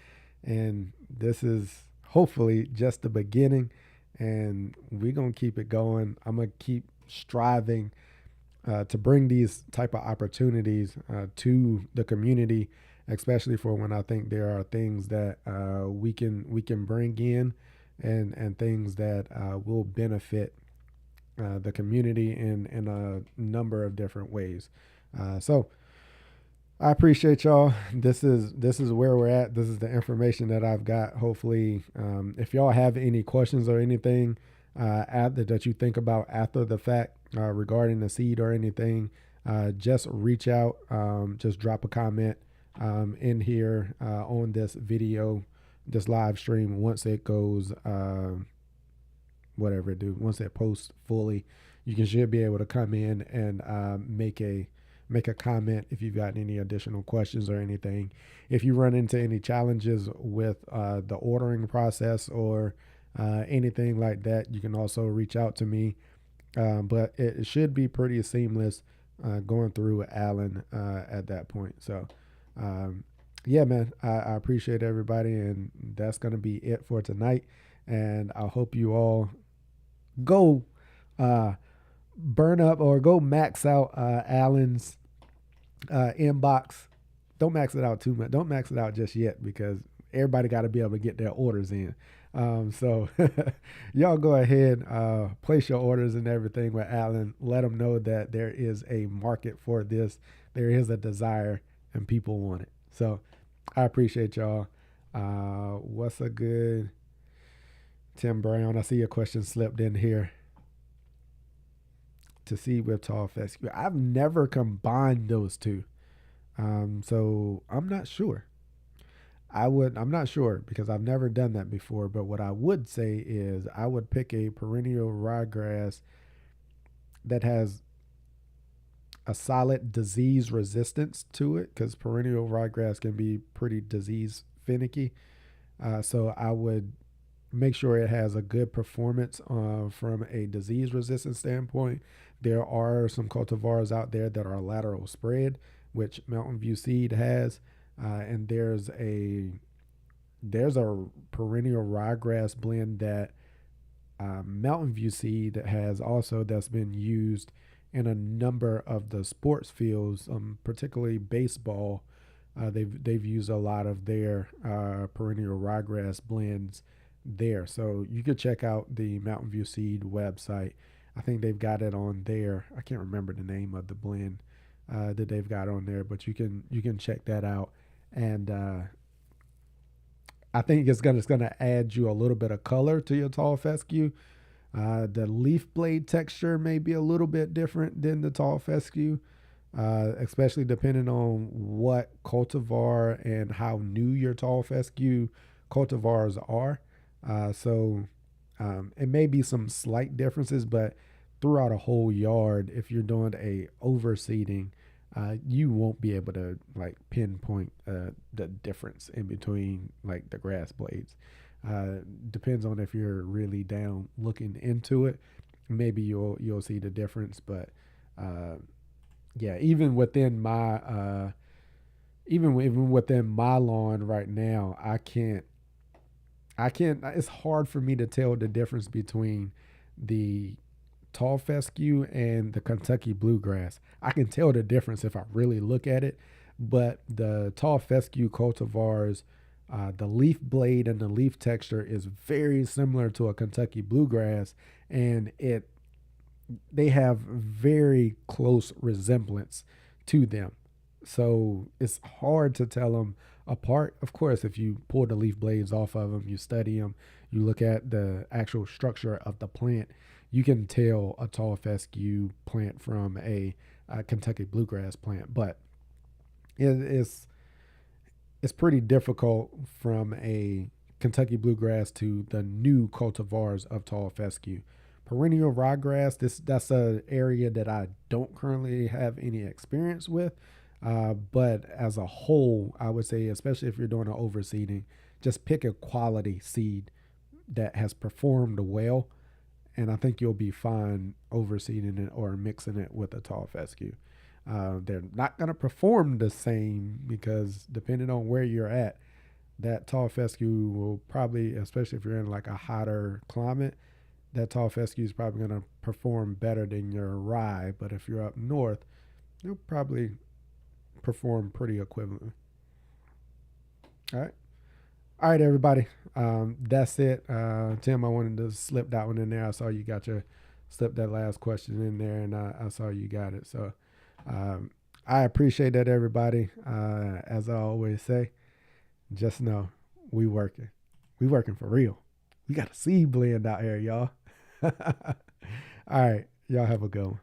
And this is hopefully just the beginning, and we're gonna keep it going. I'm gonna keep striving to bring these type of opportunities to the community, especially for when I think there are things that we can bring in, and things that will benefit the community in a number of different ways. So I appreciate y'all. This is where we're at. This is the information that I've got. Hopefully, if y'all have any questions or anything that you think about after the fact regarding the seed or anything, just reach out. Just drop a comment in here on this video, this live stream. Once it goes, whatever it do, once it posts fully, you should be able to come in and make a comment if you've got any additional questions or anything. If you run into any challenges with the ordering process or anything like that, you can also reach out to me. But it should be pretty seamless going through Alan at that point. So, yeah, man, I appreciate everybody, and that's going to be it for tonight. And I hope you all go burn up or go max out Alan's inbox. Don't max it out too much. Don't max it out just yet, because everybody got to be able to get their orders in. So y'all go ahead, place your orders and everything with Alan. Let them know that there is a market for this. There is a desire and people want it. So I appreciate y'all. What's a good Tim Brown? I see your question slipped in here. To seed with tall fescue. I've never combined those two. So I'm not sure. I'm not sure because I've never done that before. But what I would say is I would pick a perennial ryegrass that has a solid disease resistance to it, because perennial ryegrass can be pretty disease finicky. So I would make sure it has a good performance from a disease resistance standpoint. There are some cultivars out there that are lateral spread, which Mountain View Seed has, and there's a perennial ryegrass blend that Mountain View Seed has also, that's been used in a number of the sports fields, particularly baseball. They've used a lot of their perennial ryegrass blends there. So you could check out the Mountain View Seed website. I think they've got it on there. I can't remember the name of the blend that they've got on there, but you can check that out. And I think it's gonna add you a little bit of color to your tall fescue. The leaf blade texture may be a little bit different than the tall fescue, especially depending on what cultivar and how new your tall fescue cultivars are. So it may be some slight differences, but throughout a whole yard, if you're doing a overseeding, you won't be able to like pinpoint the difference in between like the grass blades. Depends on if you're really down looking into it. Maybe you'll see the difference, but yeah, even within my even within my lawn right now, I can't. It's hard for me to tell the difference between the tall fescue and the Kentucky bluegrass. I can tell the difference if I really look at it, but the tall fescue cultivars, the leaf blade and the leaf texture is very similar to a Kentucky bluegrass, and they have very close resemblance to them. So it's hard to tell them apart. Of course, if you pull the leaf blades off of them, you study them, you look at the actual structure of the plant, you can tell a tall fescue plant from a Kentucky bluegrass plant. But it's pretty difficult from a Kentucky bluegrass to the new cultivars of tall fescue. Perennial ryegrass, that's an area that I don't currently have any experience with. But as a whole, I would say, especially if you're doing an overseeding, just pick a quality seed that has performed well, and I think you'll be fine overseeding it or mixing it with a tall fescue. They're not going to perform the same because depending on where you're at, that tall fescue will probably, especially if you're in like a hotter climate, that tall fescue is probably going to perform better than your rye, but if you're up north, you'll probably perform pretty equivalently. All right. All right, everybody. That's it. Tim, I wanted to slip that one in there. I saw you got your slip that last question in there, and I saw you got it. So I appreciate that, everybody. As I always say, just know we working. We working for real. We got a seed blend out here, y'all. All right. Y'all have a good one.